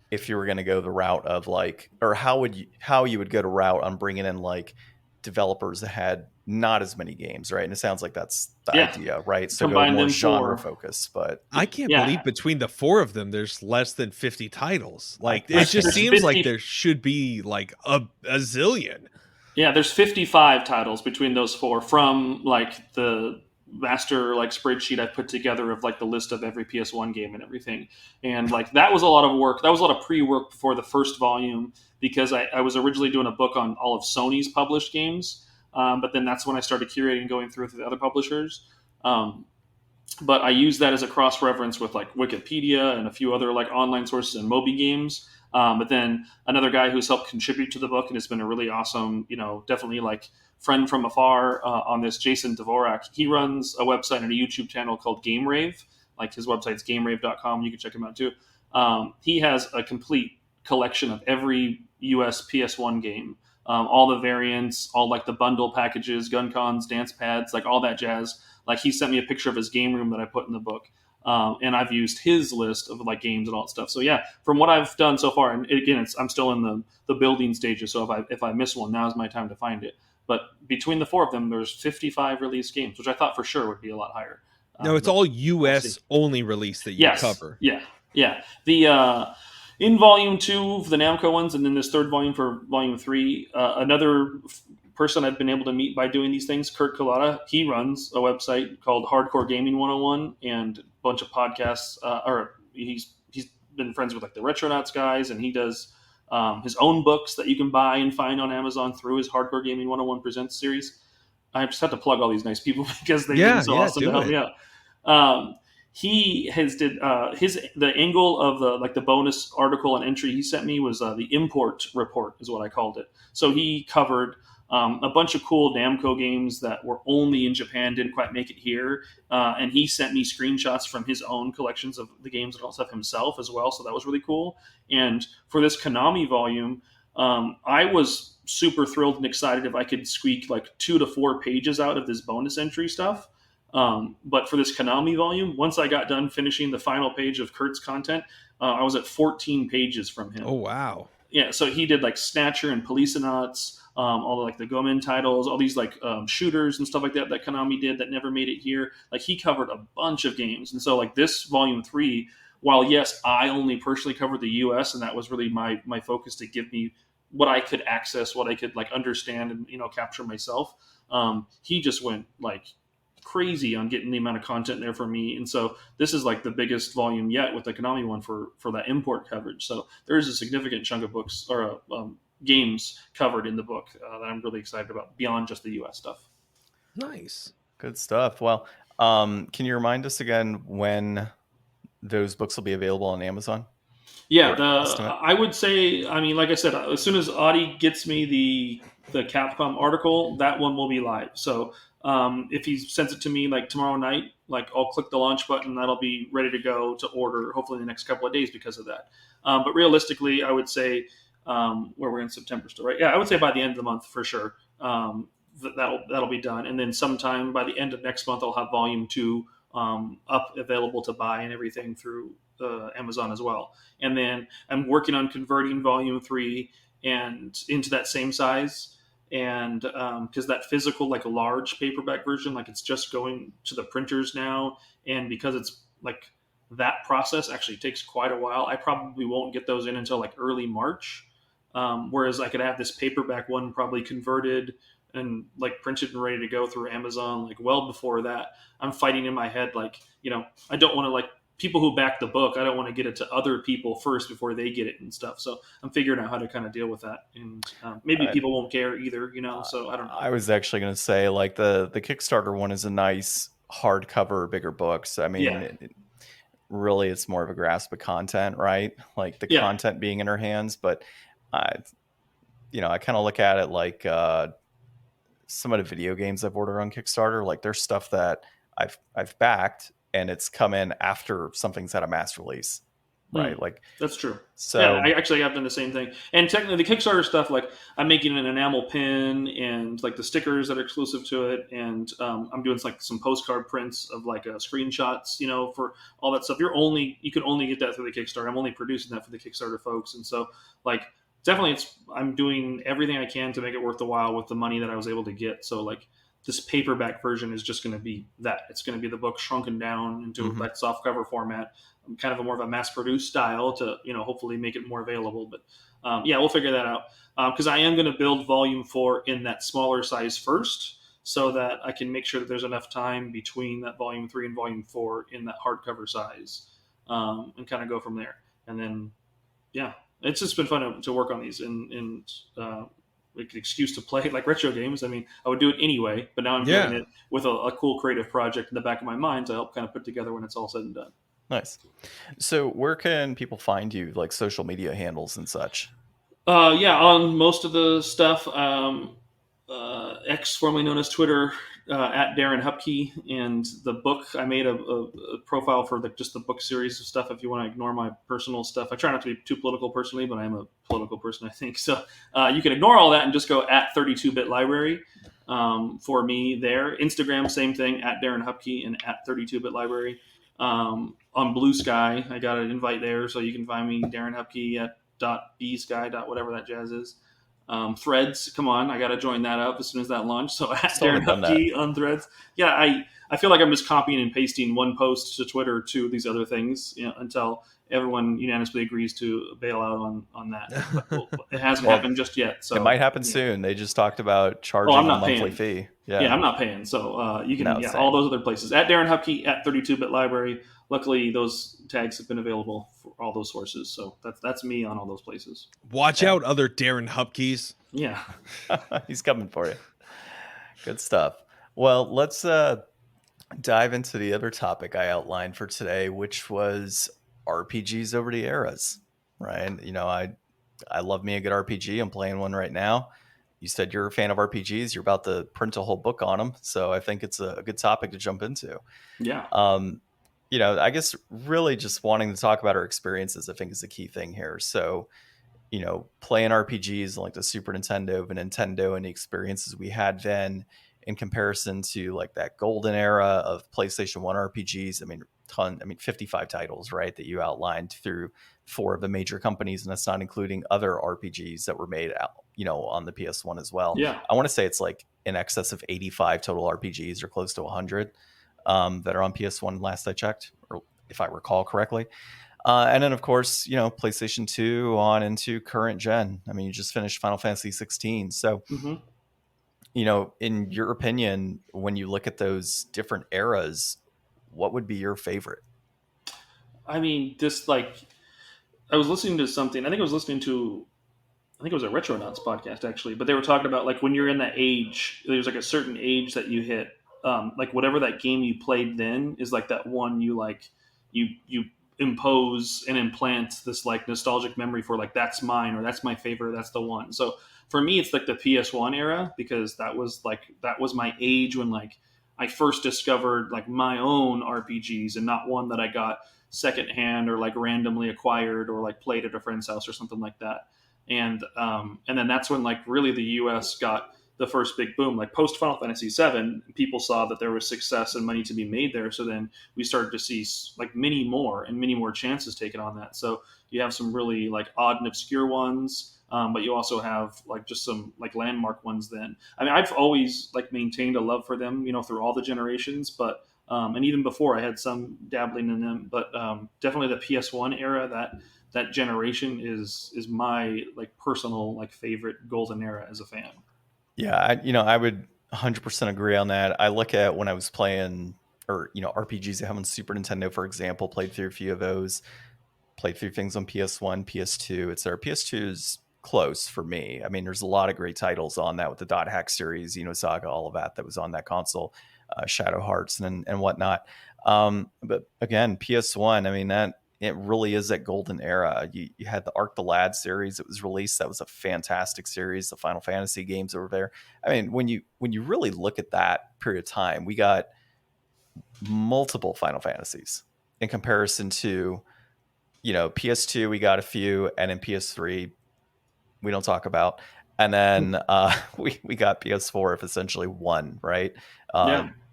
if you were going to go the route of like, or how you would go to route on bringing in like developers that had not as many games, right? And it sounds like that's the idea, right? So combine go more genre focus. But I can't believe between the 4 of them, there's less than 50 titles. Like, it just seems like there should be like a zillion. Yeah, there's 55 titles between those 4 from like the master like spreadsheet I put together of like the list of every PS1 game and everything. And like, that was a lot of work. That was a lot of pre-work before the first volume, because I was originally doing a book on all of Sony's published games. But then that's when I started curating and going through the other publishers. But I use that as a cross-reference with like Wikipedia and a few other like online sources and Moby games. But then another guy who's helped contribute to the book and has been a really awesome, definitely like friend from afar on this, Jason Dvorak. He runs a website and a YouTube channel called Game Rave. Like, his website's gamerave.com. You can check him out too. He has a complete collection of every US PS1 game. All the variants, all like the bundle packages, gun cons, dance pads, like all that jazz. Like, he sent me a picture of his game room that I put in the book. And I've used his list of like games and all that stuff. So yeah, from what I've done so far, and again, I'm still in the building stages. So if I miss one, now's my time to find it. But between the 4 of them, there's 55 released games, which I thought for sure would be a lot higher. No, it's all U.S. we'll only release that you yes, cover. yeah. The in volume 2 for the Namco ones, and then this third volume for volume 3. Another person I've been able to meet by doing these things, Kurt Collada, he runs a website called Hardcore Gaming 101 and a bunch of podcasts. Or he's been friends with like the Retronauts guys, and he does his own books that you can buy and find on Amazon through his Hardcore Gaming 101 Presents series. I just have to plug all these nice people because they've been so awesome to help me out. He has did the angle of the bonus article and entry he sent me was the import report is what I called it. So he covered a bunch of cool Namco games that were only in Japan, didn't quite make it here, and he sent me screenshots from his own collections of the games and all stuff himself as well. So that was really cool. And for this Konami volume, I was super thrilled and excited if I could squeak like 2 to 4 pages out of this bonus entry stuff. But for this Konami volume, once I got done finishing the final page of Kurt's content, I was at 14 pages from him. Oh, wow. Yeah, so he did like Snatcher and Policenauts, all like the Gomen titles, all these like shooters and stuff like that Konami did that never made it here. Like he covered a bunch of games. And so like this volume 3, while yes, I only personally covered the US, and that was really my focus to give me what I could access, what I could like understand and, capture myself. He just went like crazy on getting the amount of content there for me. And so this is like the biggest volume yet with the Konami one for that import coverage. So there is a significant chunk of books or games covered in the book that I'm really excited about beyond just the US stuff. Nice. Good stuff. Well, can you remind us again when those books will be available on Amazon? Yeah, I would say, I mean, like I said, as soon as Audie gets me the Capcom article, that one will be live. So if he sends it to me like tomorrow night, like I'll click the launch button, that'll be ready to go to order hopefully in the next couple of days because of that. But realistically, I would say where we're in September still, right? Yeah, I would say by the end of the month for sure. That'll be done, and then sometime by the end of next month, I'll have volume 2 up available to buy and everything through Amazon as well. And then I'm working on converting volume 3 and into that same size. And because that physical, like a large paperback version, like it's just going to the printers now. And because it's like that process actually takes quite a while, I probably won't get those in until like early March. Whereas I could have this paperback one probably converted and like printed and ready to go through Amazon, like well before that. I'm fighting in my head, like, I don't want to like people who back the book, I don't want to get it to other people first before they get it and stuff. So I'm figuring out how to kind of deal with that. And maybe people won't care either, so I don't know. I was actually going to say like the Kickstarter one is a nice hardcover, bigger book. So, I mean, really it's more of a grasp of content, right? Like the content being in her hands. But, I kind of look at it like some of the video games I've ordered on Kickstarter, like there's stuff that I've backed and it's come in after something's had a mass release, right? Like that's true. So I actually have done the same thing. And technically the Kickstarter stuff, like I'm making an enamel pin and like the stickers that are exclusive to it. And I'm doing like some postcard prints of like screenshots, for all that stuff. You can only get that through the Kickstarter. I'm only producing that for the Kickstarter folks. And so like, definitely I'm doing everything I can to make it worth the while with the money that I was able to get. So like this paperback version is just going to be that. It's going to be the book shrunken down into that softcover format, kind of a more of a mass-produced style to, hopefully make it more available. But we'll figure that out because I am going to build volume 4 in that smaller size first so that I can make sure that there's enough time between that volume 3 and volume 4 in that hardcover size and kind of go from there. And then, it's just been fun to work on these and like an excuse to play like retro games. I mean, I would do it anyway, but now I'm doing it with a cool creative project in the back of my mind to help kind of put together when it's all said and done. Nice. So where can people find you, like social media handles and such? On most of the stuff, X, formerly known as Twitter, at Darren Hupke, and the book, I made a profile for just the book series of stuff if you want to ignore my personal stuff. I try not to be too political personally, but I am a political person, I think. So you can ignore all that and just go at 32-bit library for me there. Instagram, same thing, at Darren Hupke and at 32-bit library. On Blue Sky, I got an invite there, so you can find me, Darren Hupke, at .bsky. Whatever that jazz is. Threads, come on, I got to join that up as soon as that launched. So at Still Darren haven't done Hupke on Threads. Yeah, I feel like I'm just copying and pasting one post to Twitter to these other things, until everyone unanimously agrees to bail out on that. But it hasn't happened just yet. So it might happen soon. They just talked about charging I'm a not monthly paying. fee. Yeah, I'm not paying. So you can, No, all same. those other places. At Darren Hupke, at 32-Bit Library. Luckily, those tags have been available for all those sources. So that's me on all those places. Watch out, other Darren Hupkes. Yeah. He's coming for you. Good stuff. Well, let's dive into the other topic I outlined for today, which was RPGs over the eras. Right? I love me a good RPG. I'm playing one right now. You said you're a fan of RPGs. You're about to print a whole book on them, so I think it's a good topic to jump into. Yeah. I guess really just wanting to talk about our experiences, I think, is the key thing here. So, playing RPGs like the Super Nintendo, the Nintendo, and the experiences we had then in comparison to like that golden era of PlayStation 1 RPGs. 55 titles, right, that you outlined through 4 of the major companies, and that's not including other RPGs that were made out, on the PS1 as well. Yeah. I want to say it's like in excess of 85 total RPGs or close to 100 that are on PS1 last I checked, or if I recall correctly. And then, of course, PlayStation 2 on into current gen. You just finished Final Fantasy 16. So, in your opinion, when you look at those different eras, what would be your favorite? Just like I was listening to something. I think it was a Retronauts podcast actually, but they were talking about like when you're in that age, there's like a certain age that you hit. Like whatever that game you played then is like that one you like you impose and implant this like nostalgic memory for, like that's mine, or that's my favorite, that's the one. So for me it's like the PS1 era, because that was my age when like I first discovered like my own RPGs, and not one that I got secondhand or like randomly acquired or like played at a friend's house or something like that. And then that's when like really the US got the first big boom. Like post Final Fantasy VII, people saw that there was success and money to be made there. So then we started to see like many more chances taken on that. So you have some really like odd and obscure ones, but you also have like just some like landmark ones. Then I've always like maintained a love for them, through all the generations. But and even before, I had some dabbling in them. But definitely the PS1 era, that generation is my like personal like favorite golden era as a fan. Yeah, I would 100% agree on that. I look at when I was playing, or RPGs I have on Super Nintendo, for example, played through a few of those, played through things on PS1, PS2, etc. PS2 is close for me. There's a lot of great titles on that with the Dot Hack series, Saga, all of that was on that console, Shadow Hearts and whatnot. But again, PS1, that it really is that golden era. You had the Arc the Lad series that was released. That was a fantastic series. The Final Fantasy games over there. When you really look at that period of time, we got multiple Final Fantasies in comparison to, PS2, we got a few, and in PS3, we don't talk about. And then we got PS4 of essentially one, right?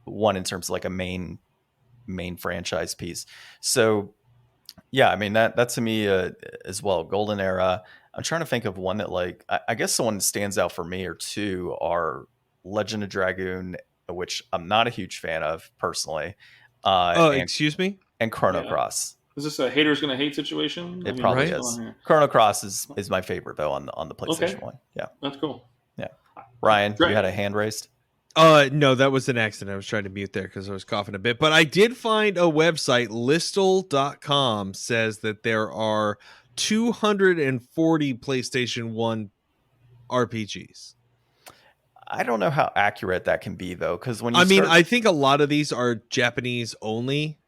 One in terms of like a main franchise piece. So yeah, that to me as well, golden era. I'm trying to think of one that like I guess the one that stands out for me or two are Legend of Dragoon, which I'm not a huge fan of personally. Excuse me? And Chrono Cross. Is this a haters gonna hate situation? It probably is. Chrono Cross is my favorite though on the PlayStation 1. Yeah, that's cool. Yeah, Ryan, you had a hand raised. No, that was an accident. I was trying to mute there because I was coughing a bit. But I did find a website, listle.com, says that there are 240 PlayStation 1 RPGs. I don't know how accurate that can be, though, because when I think a lot of these are Japanese only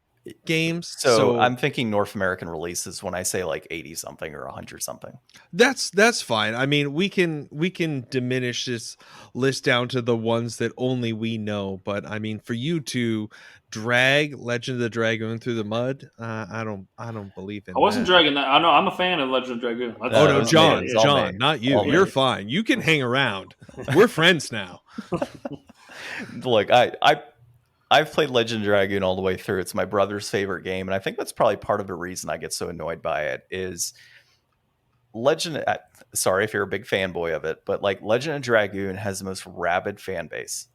games. So I'm thinking North American releases when I say like 80 something or 100 something. That's fine. We can diminish this list down to the ones that only we know. But for you to drag Legend of the Dragoon through the mud, I don't believe in. I wasn't dragging that. I know I'm a fan of Legend of Dragoon. No, John, not you. You're fine. You can hang around. We're friends now. Look, I've played Legend of Dragoon all the way through. It's my brother's favorite game, and I think that's probably part of the reason I get so annoyed by it is Legend. Sorry if you're a big fanboy of it, but like Legend of Dragoon has the most rabid fan base,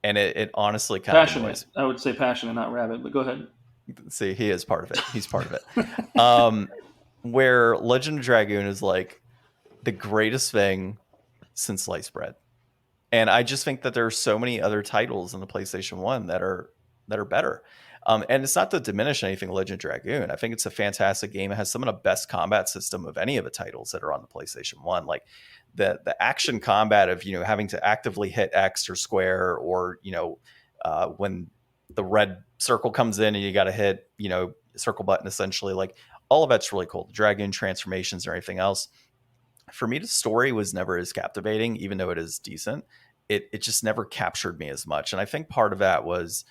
and it honestly kind of Passionate. annoys. I would say passionate, not rabid, but go ahead. See, he is part of it. He's part of it. Where Legend of Dragoon is like the greatest thing since sliced bread. And I just think that there are so many other titles in the PlayStation 1 that are better. And it's not to diminish anything Legend of Dragoon. I think it's a fantastic game. It has some of the best combat system of any of the titles that are on the PlayStation 1. Like the action combat of, having to actively hit X or square, or, when the red circle comes in and you got to hit, circle button essentially. Like all of that's really cool. The Dragoon transformations or anything else. For me, the story was never as captivating, even though it is decent. It just never captured me as much. And I think part of that was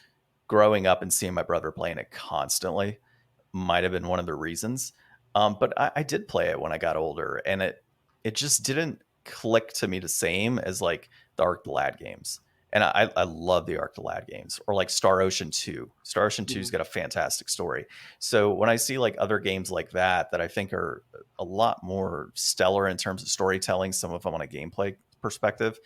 growing up and seeing my brother playing it constantly might have been one of the reasons. But I did play it when I got older, and it just didn't click to me the same as like the Arc the Lad games. And I love the Arc the Lad games, or like Star Ocean 2. Star Ocean 2's got a fantastic story. So when I see like other games like that I think are a lot more stellar in terms of storytelling, some of them on a gameplay perspective,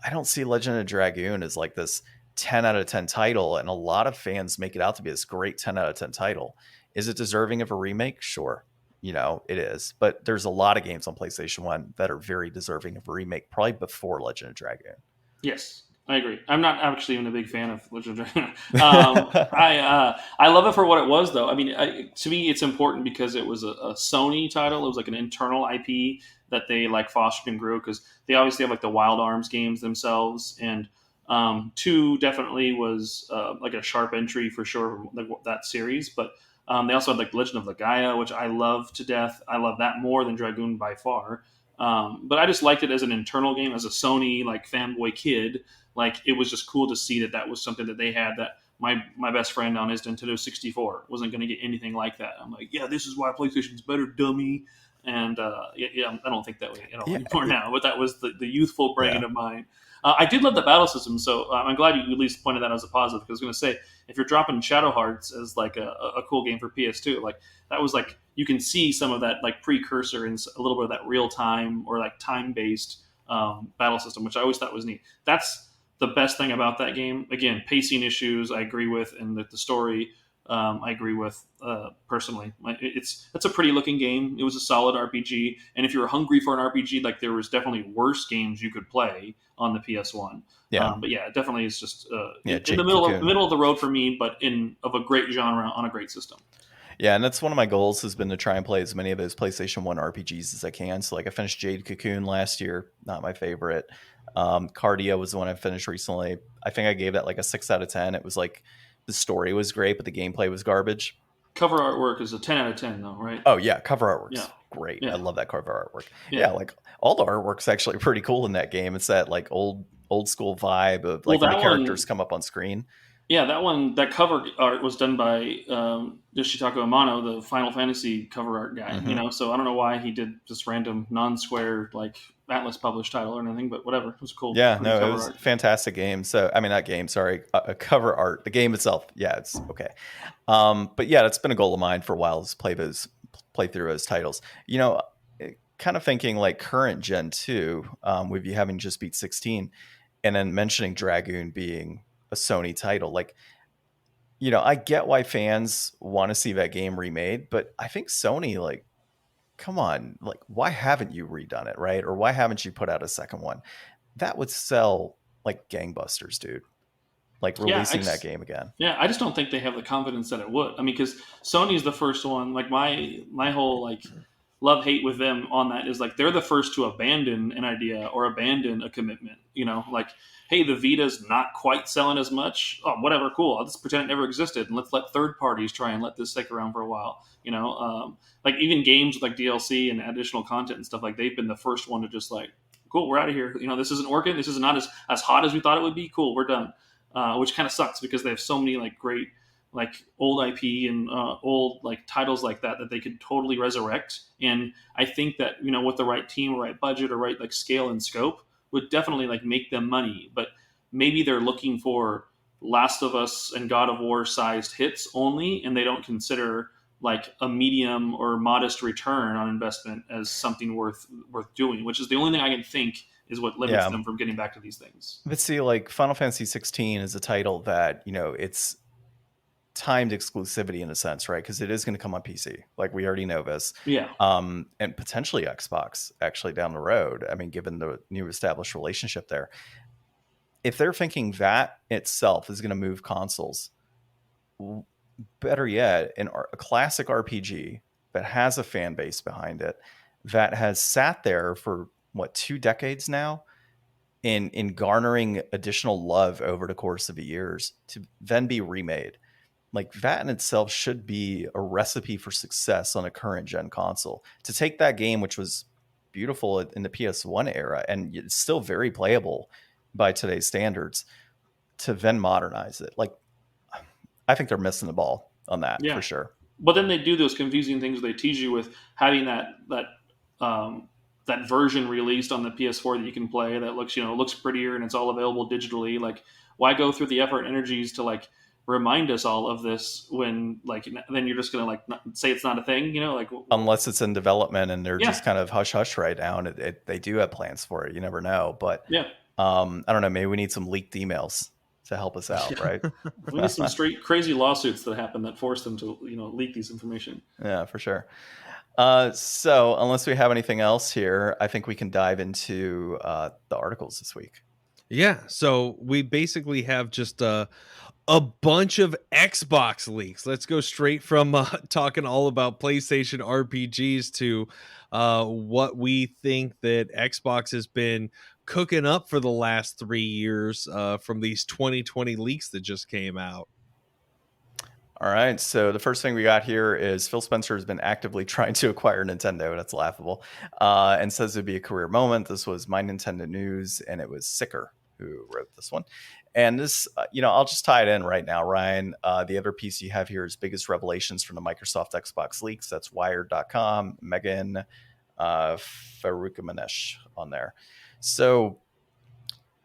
I don't see Legend of Dragoon as like this 10 out of 10 title. And a lot of fans make it out to be this great 10 out of 10 title. Is it deserving of a remake? Sure. It is. But there's a lot of games on PlayStation 1 that are very deserving of a remake, probably before Legend of Dragoon. Yes, I agree. I'm not actually even a big fan of Legend of Dragoon. I love it for what it was, though. I mean, to me, it's important because it was a Sony title. It was like an internal IP that they like fostered and grew, because they obviously have like the Wild Arms games themselves, and 2 definitely was like a sharp entry for sure, like that series. But they also had like Legend of Legaia, which I love to death. I love that more than Dragoon by far. But I just liked it as an internal game, as a Sony like fanboy kid. Like it was just cool to see that was something that they had, that my best friend on his Nintendo 64 wasn't going to get anything like that. I'm like, yeah, this is why PlayStation's better, dummy. And I don't think that way at all anymore now. But that was the youthful brain of mine. I did love the battle system, so I'm glad you at least pointed that as a positive. Because I was going to say, if you're dropping Shadow Hearts as like a cool game for PS2, like that was like, you can see some of that like precursor and a little bit of that real time or like time based battle system, which I always thought was neat. That's the best thing about that game. Again, pacing issues I agree with, and the story I agree with personally. It's a pretty looking game. It was a solid RPG, and if you're hungry for an RPG, like there was definitely worse games you could play on the PS1. Yeah, but yeah, it definitely is just in Jake the middle of the road for me, but of a great genre on a great system. Yeah, and that's one of my goals, has been to try and play as many of those PlayStation 1 RPGs as I can. So like I finished Jade Cocoon last year, not my favorite. Cardia was the one I finished recently. I think I gave that like a 6 out of 10. It was like, the story was great, but the gameplay was garbage. Cover artwork is a 10 out of 10 though, right? Oh yeah, cover artwork's great. Yeah. I love that cover artwork. Yeah, like all the artwork's actually pretty cool in that game. It's that like old school vibe of like when the characters come up on screen. Yeah, that cover art was done by Yoshitaka Amano, the Final Fantasy cover art guy. Mm-hmm. So I don't know why he did this random non-square like Atlas published title or anything, but whatever, it was cool. Yeah, no, it was a fantastic game. So I mean, not game, sorry, cover art. The game itself, yeah, it's okay. But yeah, that's been a goal of mine for a while, is play through those titles. Kind of thinking like current gen 2, with you having just beat 16, and then mentioning Dragoon being a Sony title. Like, I get why fans want to see that game remade, but I think Sony, like, come on, like, why haven't you redone it, right? Or why haven't you put out a second one? That would sell like gangbusters, dude. Like releasing that game again. Yeah, I just don't think they have the confidence that it would. I mean, because Sony's the first one. Like my whole like love-hate with them on that is like they're the first to abandon an idea or abandon a commitment. Like, hey, the Vita's not quite selling as much. Oh, whatever, cool. I'll just pretend it never existed, and let's let third parties try and let this stick around for a while. Like even games with like DLC and additional content and stuff, like they've been the first one to just like, cool, we're out of here. This isn't working. This is not as hot as we thought it would be. Cool, we're done. Which kind of sucks because they have so many like great like old IP and old like titles like that they could totally resurrect. And I think that with the right team, or right budget, or right like scale and scope, would definitely like make them money. But maybe they're looking for Last of Us and God of War sized hits only, and they don't consider like a medium or modest return on investment as something worth doing, which is the only thing I can think is what limits them from getting back to these things. But see, like Final Fantasy 16 is a title that, it's timed exclusivity in a sense, right? Because it is going to come on PC. Like we already know this. Yeah. And potentially Xbox actually down the road. I mean, given the new established relationship there. If they're thinking that itself is going to move consoles, better yet, a classic RPG that has a fan base behind it, that has sat there for 2 decades now, in garnering additional love over the course of the years, to then be remade, like that in itself should be a recipe for success on a current gen console. To take that game, which was beautiful in the PS1 era and it's still very playable by today's standards, to then modernize it, like I think they're missing the ball on that for sure. But then they do those confusing things. They tease you with having that version released on the PS4 that you can play that looks prettier and it's all available digitally. Like, why go through the effort and energies to like remind us all of this when then you're just gonna say it's not a thing, unless it's in development and they're just kind of hush hush right now, and they do have plans for it. You never know, but I don't know. Maybe we need some leaked emails to help us out, right? We need some straight crazy lawsuits that happen that force them to leak these information. Yeah, for sure. So unless we have anything else here, I think we can dive into the articles this week. Yeah, so we basically have just a bunch of Xbox leaks. Let's go straight from talking all about PlayStation RPGs to what we think that Xbox has been cooking up for the last 3 years from these 2020 leaks that just came out. All right, so the first thing we got here is Phil Spencer has been actively trying to acquire Nintendo. That's laughable. And says it'd be a career moment. This was My Nintendo News, and it was Sicker who wrote this one. And this, I'll just tie it in right now, Ryan. The other piece you have here is biggest revelations from the Microsoft Xbox leaks. That's Wired.com, Megan Farukhmanesh on there. So,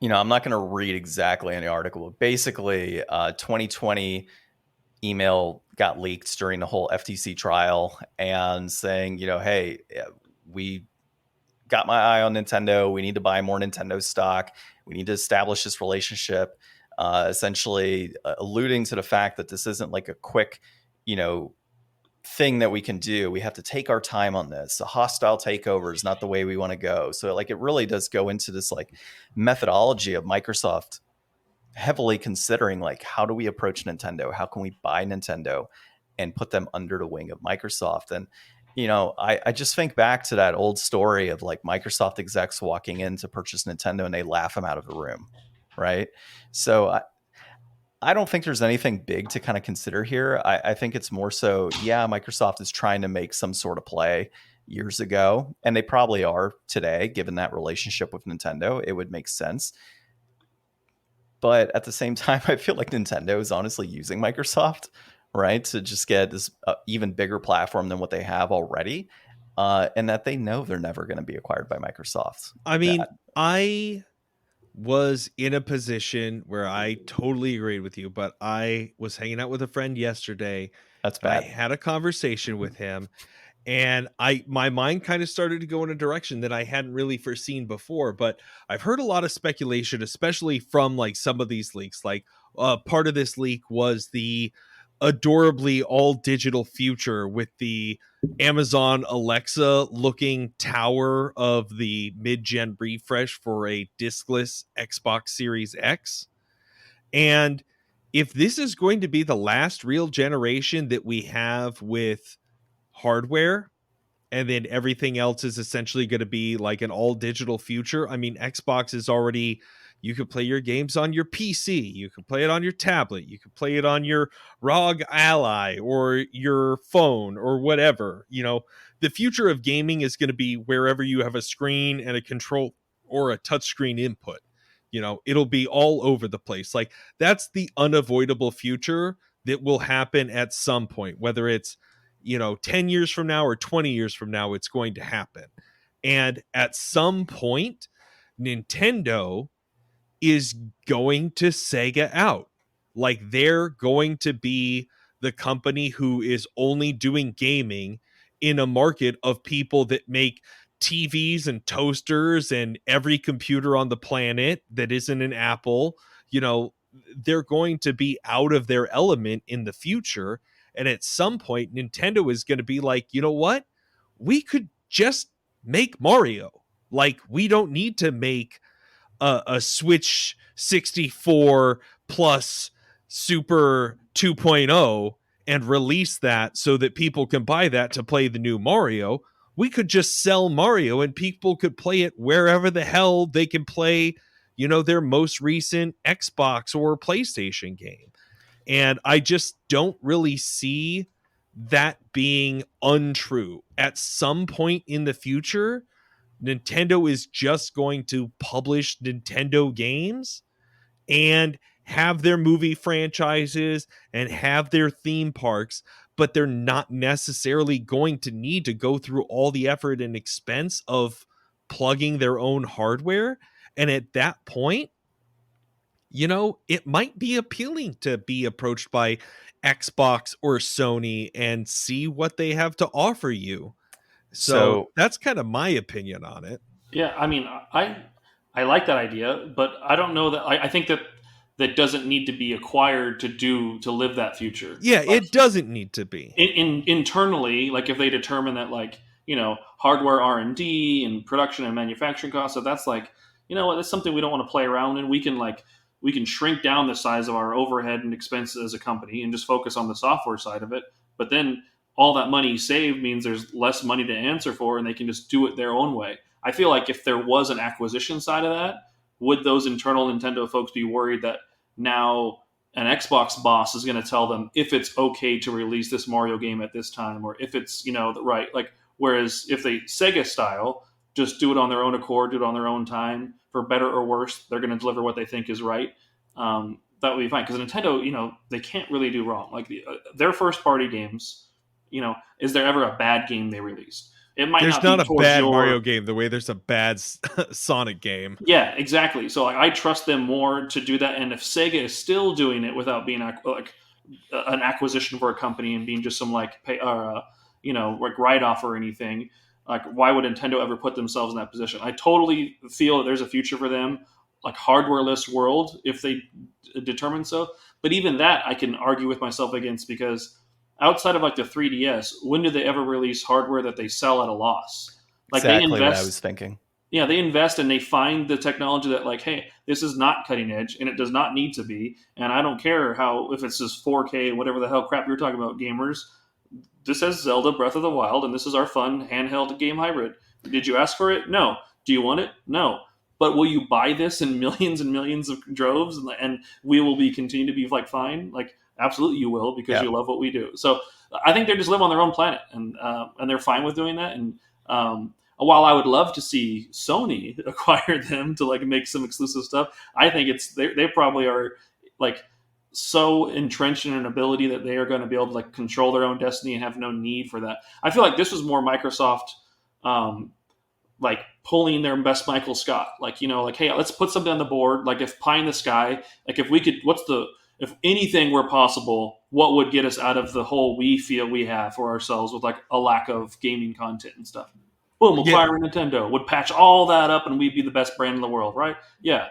I'm not going to read exactly in the article, but basically 2020 email got leaked during the whole FTC trial and saying, hey, we got my eye on Nintendo. We need to buy more Nintendo stock. We need to establish this relationship, essentially alluding to the fact that this isn't like a quick, thing that we can do. We have to take our time on this. A hostile takeover is not the way we want to go. So it really does go into this methodology of Microsoft heavily considering how do we approach Nintendo? How can we buy Nintendo and put them under the wing of Microsoft? And I just think back to that old story of Microsoft execs walking in to purchase Nintendo and they laugh them out of the room, right? So I don't think there's anything big to kind of consider here. I think it's more so, Microsoft is trying to make some sort of play years ago, and they probably are today, given that relationship with Nintendo. It would make sense. But at the same time, I feel like Nintendo is honestly using Microsoft, right, to just get this even bigger platform than what they have already, and that they know they're never going to be acquired by Microsoft. I mean, I was in a position where I totally agreed with you, but I was hanging out with a friend yesterday. That's bad. I had a conversation with him, and my mind kind of started to go in a direction that I hadn't really foreseen before. But I've heard a lot of speculation, especially from some of these leaks. Part of this leak was the adorably all digital future with the Amazon Alexa looking tower of the mid-gen refresh for a diskless Xbox Series X. And if this is going to be the last real generation that we have with hardware, and then everything else is essentially going to be an all digital future. I mean, Xbox is already, you could play your games on your PC, you could play it on your tablet, you could play it on your ROG Ally or your phone or whatever. The future of gaming is going to be wherever you have a screen and a control or a touchscreen input. It'll be all over the place. That's the unavoidable future that will happen at some point, whether it's 10 years from now or 20 years from now, it's going to happen. And at some point, Nintendo is going to Sega out. They're going to be the company who is only doing gaming in a market of people that make TVs and toasters and every computer on the planet that isn't an Apple. They're going to be out of their element in the future. And at some point, Nintendo is going to be like, you know what? We could just make Mario. Like, we don't need to make a Switch 64 plus Super 2.0 and release that so that people can buy that to play the new Mario. We could just sell Mario and people could play it wherever the hell they can play, their most recent Xbox or PlayStation game. And I just don't really see that being untrue. At some point in the future, Nintendo is just going to publish Nintendo games and have their movie franchises and have their theme parks, but they're not necessarily going to need to go through all the effort and expense of plugging their own hardware. And at that point, it might be appealing to be approached by Xbox or Sony and see what they have to offer you. So that's kind of my opinion on it. Yeah, I mean, I like that idea, but I don't know that I think that doesn't need to be acquired to live that future. Yeah, it doesn't need to be. Internally, like if they determine that hardware R&D and production and manufacturing costs, so that's that's something we don't want to play around in. We can shrink down the size of our overhead and expenses as a company and just focus on the software side of it. But then all that money saved means there's less money to answer for, and they can just do it their own way. I feel like if there was an acquisition side of that, would those internal Nintendo folks be worried that now an Xbox boss is going to tell them if it's okay to release this Mario game at this time, or if it's, right? Whereas if they Sega style, just do it on their own accord, do it on their own time, for better or worse, they're going to deliver what they think is right. That would be fine. Because Nintendo, they can't really do wrong. Their first party games, is there ever a bad game they released? It might There's not a bad Mario game the way there's a bad Sonic game. Yeah, exactly. So I trust them more to do that. And if Sega is still doing it without being an acquisition for a company and being just some write-off or anything, why would Nintendo ever put themselves in that position? I totally feel that there's a future for them, hardware-less world, if they determine so. But even that I can argue with myself against, because outside of the 3DS, when do they ever release hardware that they sell at a loss? Exactly what I was thinking. Yeah, they invest and they find the technology that hey, this is not cutting edge and it does not need to be. And I don't care if it's just 4K, whatever the hell crap you're talking about, gamers. This has Zelda Breath of the Wild, and this is our fun handheld game hybrid. Did you ask for it? No. Do you want it? No. But will you buy this in millions and millions of droves, and we will continue to be fine? Absolutely you will, because you love what we do. So I think they just live on their own planet, and they're fine with doing that. And while I would love to see Sony acquire them to make some exclusive stuff, I think they probably are so entrenched in an ability that they are going to be able to control their own destiny and have no need for that. I feel like this was more Microsoft pulling their best Michael Scott, hey, let's put something on the board. If pie in the sky, if we could, if anything were possible, what would get us out of the hole we feel we have for ourselves with a lack of gaming content and stuff? Boom, acquire Nintendo, would patch all that up and we'd be the best brand in the world, right? Yeah.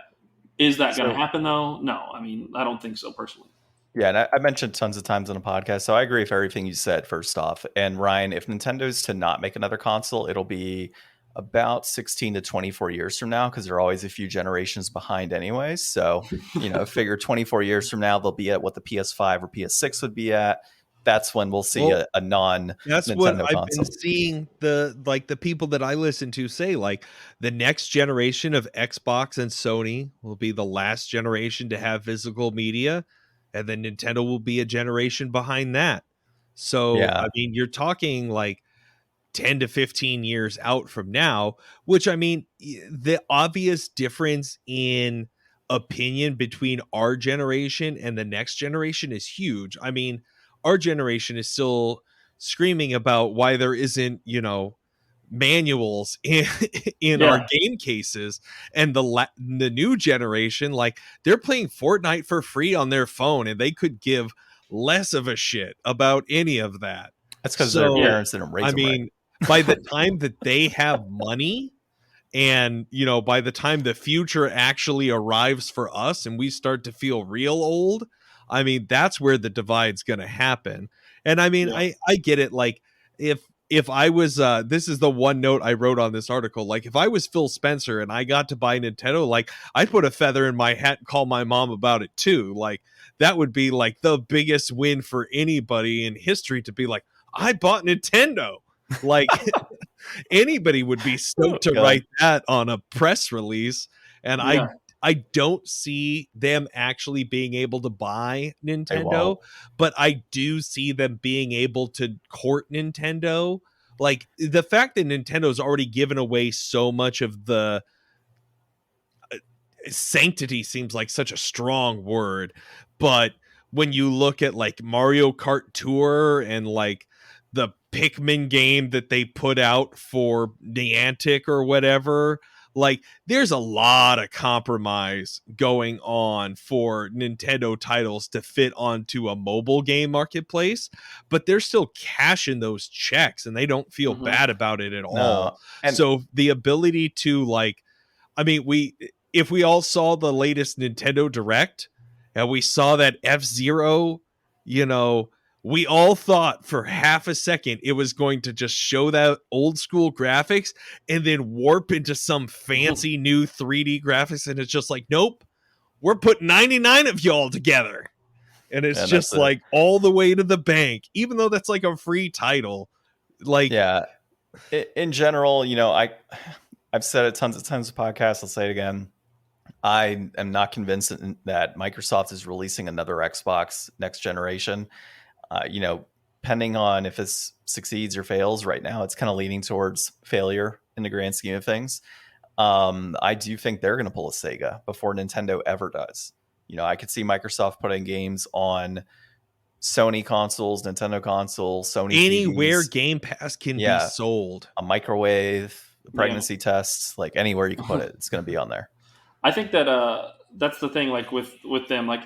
Is that going to happen though? No, I mean, I don't think so personally. Yeah, and I mentioned tons of times on a podcast, so I agree with everything you said, first off. And Ryan, if Nintendo's to not make another console, it'll be about 16 to 24 years from now, because they're always a few generations behind anyways. So, figure 24 years from now, they'll be at what the PS5 or PS6 would be at. That's when we'll see a non-Nintendo That's what I've been seeing the people that I listen to say, the next generation of Xbox and Sony will be the last generation to have physical media, and then Nintendo will be a generation behind that. So, I mean, you're talking 10 to 15 years out from now, which, I mean, the obvious difference in opinion between our generation and the next generation is huge. I mean, our generation is still screaming about why there isn't, manuals in our game cases, and the new generation, they're playing Fortnite for free on their phone, and they could give less of a shit about any of that. That's because their parents didn't raise them right. By the time that they have money, and, you know, by the time the future actually arrives for us and we start to feel real old, I mean, that's where the divide's going to happen. And I mean, I get it. Like, if I was, this is the one note I wrote on this article. Like, if I was Phil Spencer and I got to buy Nintendo, like, I'd put a feather in my hat and call my mom about it too. Like, that would be like the biggest win for anybody in history, to be like, I bought Nintendo. Like, anybody would be stoked to write that on a press release. And I don't see them actually being able to buy Nintendo, but I do see them being able to court Nintendo. Like, the fact that Nintendo's already given away so much of the sanctity seems like such a strong word, but when you look at like Mario Kart Tour and like the Pikmin game that they put out for Niantic or whatever, like, there's a lot of compromise going on for Nintendo titles to fit onto a mobile game marketplace, but they're still cashing those checks and they don't feel bad about it at all. And so the ability to, like, I mean, if we all saw the latest Nintendo Direct and we saw that F-Zero, you know, we all thought for half a second it was going to just show that old school graphics and then warp into some fancy new 3D graphics. And it's just like, nope, we're putting 99 of y'all together. And it's just like all the way to the bank, even though that's like a free title. Like, yeah, in general, you know, I've said it tons of times in podcasts. I'll say it again. I am not convinced that Microsoft is releasing another Xbox next generation. You know, depending on if it succeeds or fails, right now it's kind of leaning towards failure in the grand scheme of things. I do think they're going to pull a Sega before Nintendo ever does. You know, I could see Microsoft putting games on Sony consoles, Nintendo consoles, Sony anywhere TVs, Game Pass can be sold. A microwave, pregnancy tests, like anywhere you can put it, it's going to be on there. I think that that's the thing. Like with them, like,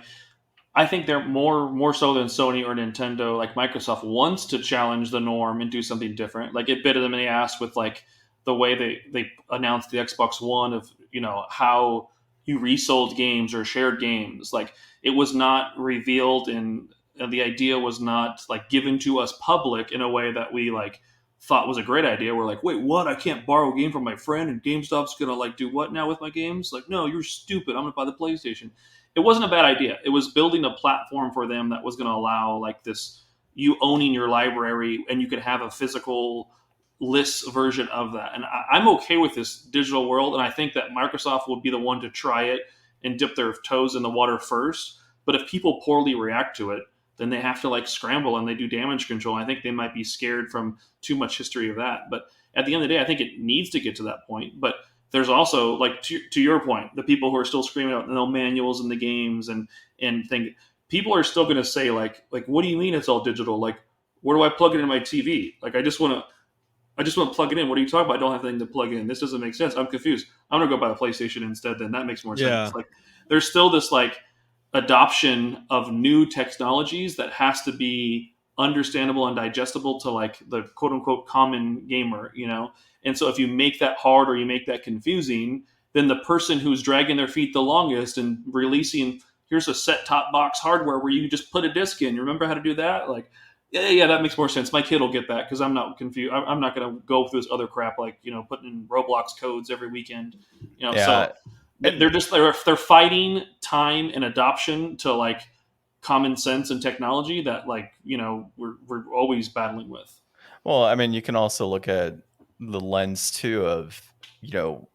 I think they're more so than Sony or Nintendo. Like, Microsoft wants to challenge the norm and do something different. Like, it bit them in the ass with like the way they announced the Xbox One, of, you know, how you resold games or shared games. Like, it was not revealed, and the idea was not like given to us public in a way that we like thought was a great idea. We're like, wait, what? I can't borrow a game from my friend and GameStop's gonna like do what now with my games? Like, no, you're stupid. I'm gonna buy the PlayStation. It wasn't a bad idea. It was building a platform for them that was going to allow like this, you owning your library, and you could have a physical list version of that. And I'm okay with this digital world. And I think that Microsoft would be the one to try it and dip their toes in the water first. But if people poorly react to it, then they have to like scramble and they do damage control. I think they might be scared from too much history of that. But at the end of the day, I think it needs to get to that point. But there's also, like, to your point, the people who are still screaming out no manuals in the games and think, people are still going to say like, what do you mean it's all digital? Like, where do I plug it in my TV? Like, I just want to plug it in. What are you talking about? I don't have anything to plug in. This doesn't make sense. I'm confused. I'm going to go buy a PlayStation instead. Then that makes more sense. Like, there's still this like adoption of new technologies that has to be understandable and digestible to like the quote unquote common gamer, you know? And so if you make that hard or you make that confusing, then the person who's dragging their feet the longest and releasing, here's a set top box hardware where you just put a disc in. You remember how to do that? Like, yeah, that makes more sense. My kid will get that because I'm not confused. I'm not going to go through this other crap like, you know, putting in Roblox codes every weekend. You know, so they're fighting time and adoption to like common sense and technology that, like, you know, we're always battling with. Well, I mean, you can also look at the lens too of, you know,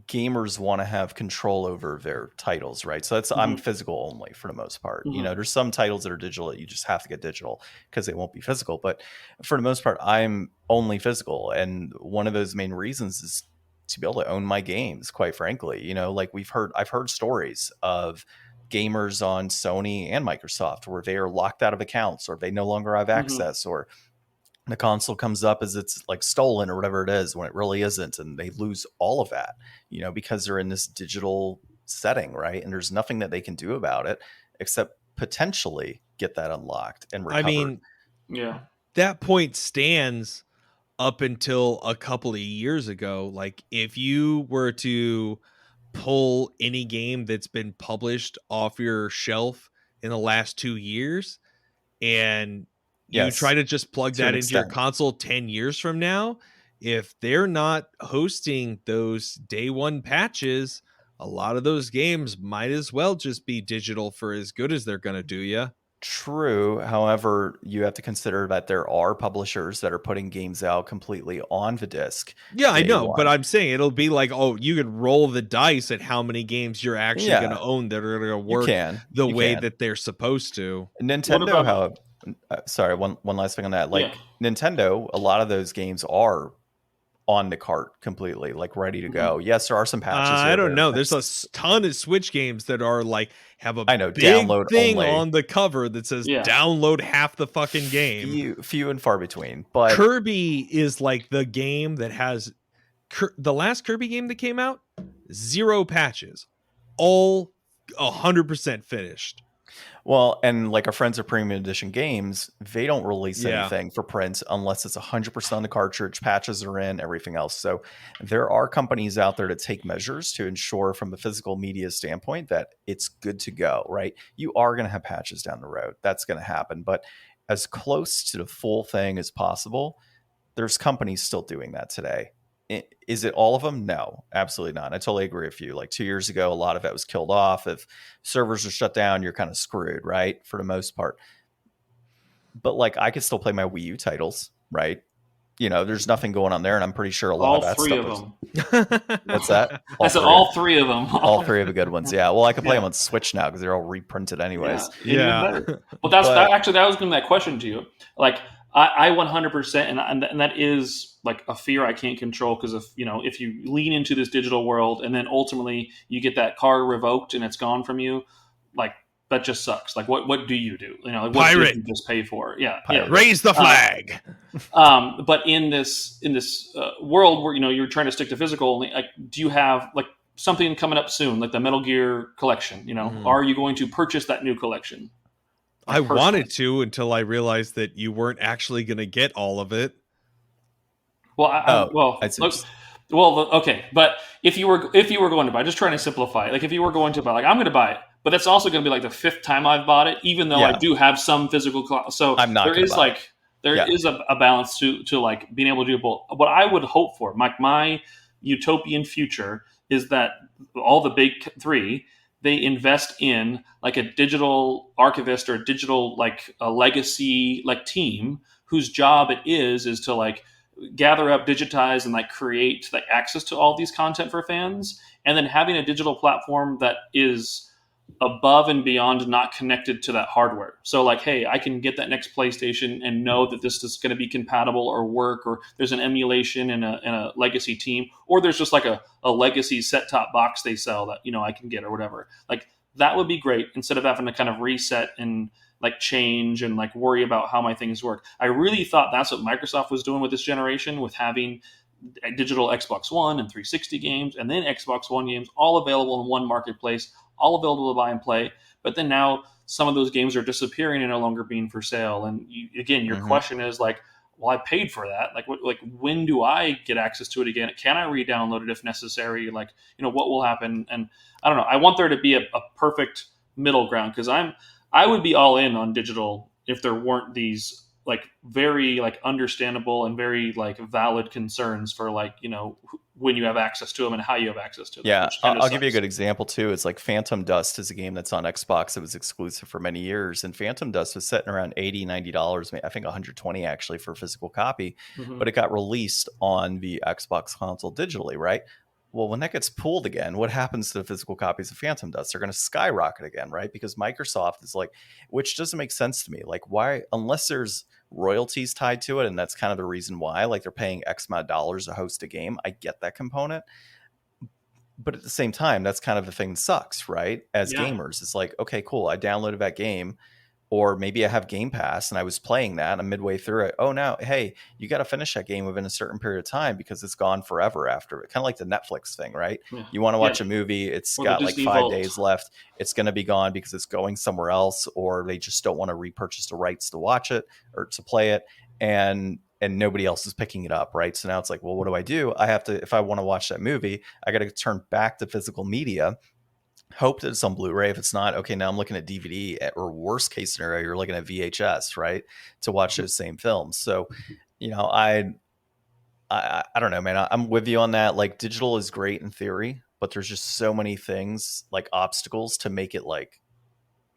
gamers want to have control over their titles, right? So that's I'm physical only for the most part. You know, there's some titles that are digital that you just have to get digital because they won't be physical. But for the most part, I'm only physical, and one of those main reasons is to be able to own my games. Quite frankly, you know, like I've heard stories of gamers on Sony and Microsoft where they are locked out of accounts, or they no longer have access, or the console comes up as it's like stolen or whatever it is when it really isn't, and they lose all of that, you know, because they're in this digital setting, right? And there's nothing that they can do about it except potentially get that unlocked and recovered. I mean, Yeah. that point stands up until a couple of years ago. Like, if you were to pull any game that's been published off your shelf in the last 2 years and you Yes, try to just plug to an that into your extent. console 10 years from now, if they're not hosting those day one patches, a lot of those games might as well just be digital for as good as they're going to do you. True. However, you have to consider that there are publishers that are putting games out completely on the disc. Yeah, I day know, one. but I'm saying it'll be like, oh, you could roll the dice at how many games you're actually Yeah. going to own that are going to You work can. the You way can. that they're supposed to. Nintendo, about- sorry, one last thing on that. Like Yeah. Nintendo, a lot of those games are on the cart completely, like ready to go. Yes, there are some patches. I here don't that know. are There's a fixed. ton of Switch games that are like have a I know, big download thing only. on the cover that says Yeah. download half the fucking game. Few and far between. But Kirby is like the game that has the last Kirby game that came out, 0 patches, all 100% finished. well, and like our friends at Premium Edition Games, they don't release Yeah. anything for print unless it's 100% on the cartridge, patches are in, everything else. So there are companies out there to take measures to ensure from the physical media standpoint that it's good to go, right? You are going to have patches down the road. That's going to happen. But as close to the full thing as possible, there's companies still doing that today. Is it all of them? No, absolutely not. I totally agree with you. Like 2 years ago, a lot of that was killed off. If servers are shut down, you're kind of screwed, right? For the most part. But like, I could still play my Wii U titles, right? You know, there's nothing going on there, and I'm pretty sure a lot All of that three stuff of was. them. What's that? I said all three of them. All three of the good ones. Yeah. Well, I can play Yeah. them on Switch now because they're all reprinted anyways. Yeah. Even better. Well, that was going to be that question to you. Like, I 100%, and that is like a fear I can't control because if you lean into this digital world and then ultimately you get that card revoked and it's gone from you, like that just sucks. Like, what do you do? You know, like, what Pirate. did you just pay for? Yeah, Pirate. yeah. Raise the flag. But in this world where you're trying to stick to physical, like, do you have like something coming up soon, like the Metal Gear collection? Are you going to purchase that new collection? I wanted to until I realized that you weren't actually going to get all of it. Well, okay. But if you were going to buy, just trying to simplify it, like if you were going to buy, like I'm going to buy it, but that's also going to be like the 5th time I've bought it, even though I do have some physical. So I'm not. There is a balance to like being able to do both. What I would hope for, my utopian future, is that all the big three, they invest in like a digital archivist or a digital like a legacy like team whose job it is to like gather up, digitize, and like create like access to all these content for fans, and then having a digital platform that is above and beyond not connected to that hardware. So like, hey, I can get that next PlayStation and know that this is going to be compatible or work, or there's an emulation and a legacy team, or there's just like a legacy set-top box they sell that I can get or whatever. Like that would be great instead of having to kind of reset and like change and like worry about how my things work. I really thought that's what Microsoft was doing with this generation, with having digital Xbox One and 360 games and then Xbox One games all available in one marketplace, all available to buy and play. But then now some of those games are disappearing and no longer being for sale. And your question is like, well, I paid for that. Like, when do I get access to it again? Can I re-download it if necessary? Like, what will happen? And I don't know. I want there to be a perfect middle ground, because I would be all in on digital if there weren't these like very like understandable and very like valid concerns for like when you have access to them and how you have access to them. Yeah, I'll give you a good example too. It's like Phantom Dust is a game that's on Xbox. It was exclusive for many years, and Phantom Dust was sitting around $80-$90, I think $120 actually for a physical copy, but it got released on the Xbox console digitally, right? Well, when that gets pulled again, what happens to the physical copies of Phantom Dust? They're going to skyrocket again, right? Because Microsoft is like, which doesn't make sense to me. Like, why, unless there's royalties tied to it, and that's kind of the reason why, like they're paying X amount of dollars to host a game. I get that component. But at the same time, that's kind of the thing that sucks, right? As gamers, it's like, okay, cool. I downloaded that game. Or maybe I have Game Pass and I was playing that and I'm midway through it. Oh, now, hey, you got to finish that game within a certain period of time because it's gone forever after it. Kind of like the Netflix thing, right? Yeah. You want to watch Yeah. a movie, it's Or the got like Disney 5 Vault. days left. It's going to be gone because it's going somewhere else, or they just don't want to repurchase the rights to watch it or to play it. And nobody else is picking it up, right? So now it's like, well, what do? I have to, if I want to watch that movie, I got to turn back to physical media, hope that it's on Blu-ray. If it's not, okay, now I'm looking at DVD, or worst case scenario, you're looking at VHS, right, to watch those same films. So, I don't know, man. I'm with you on that. Like, digital is great in theory, but there's just so many things, like obstacles, to make it like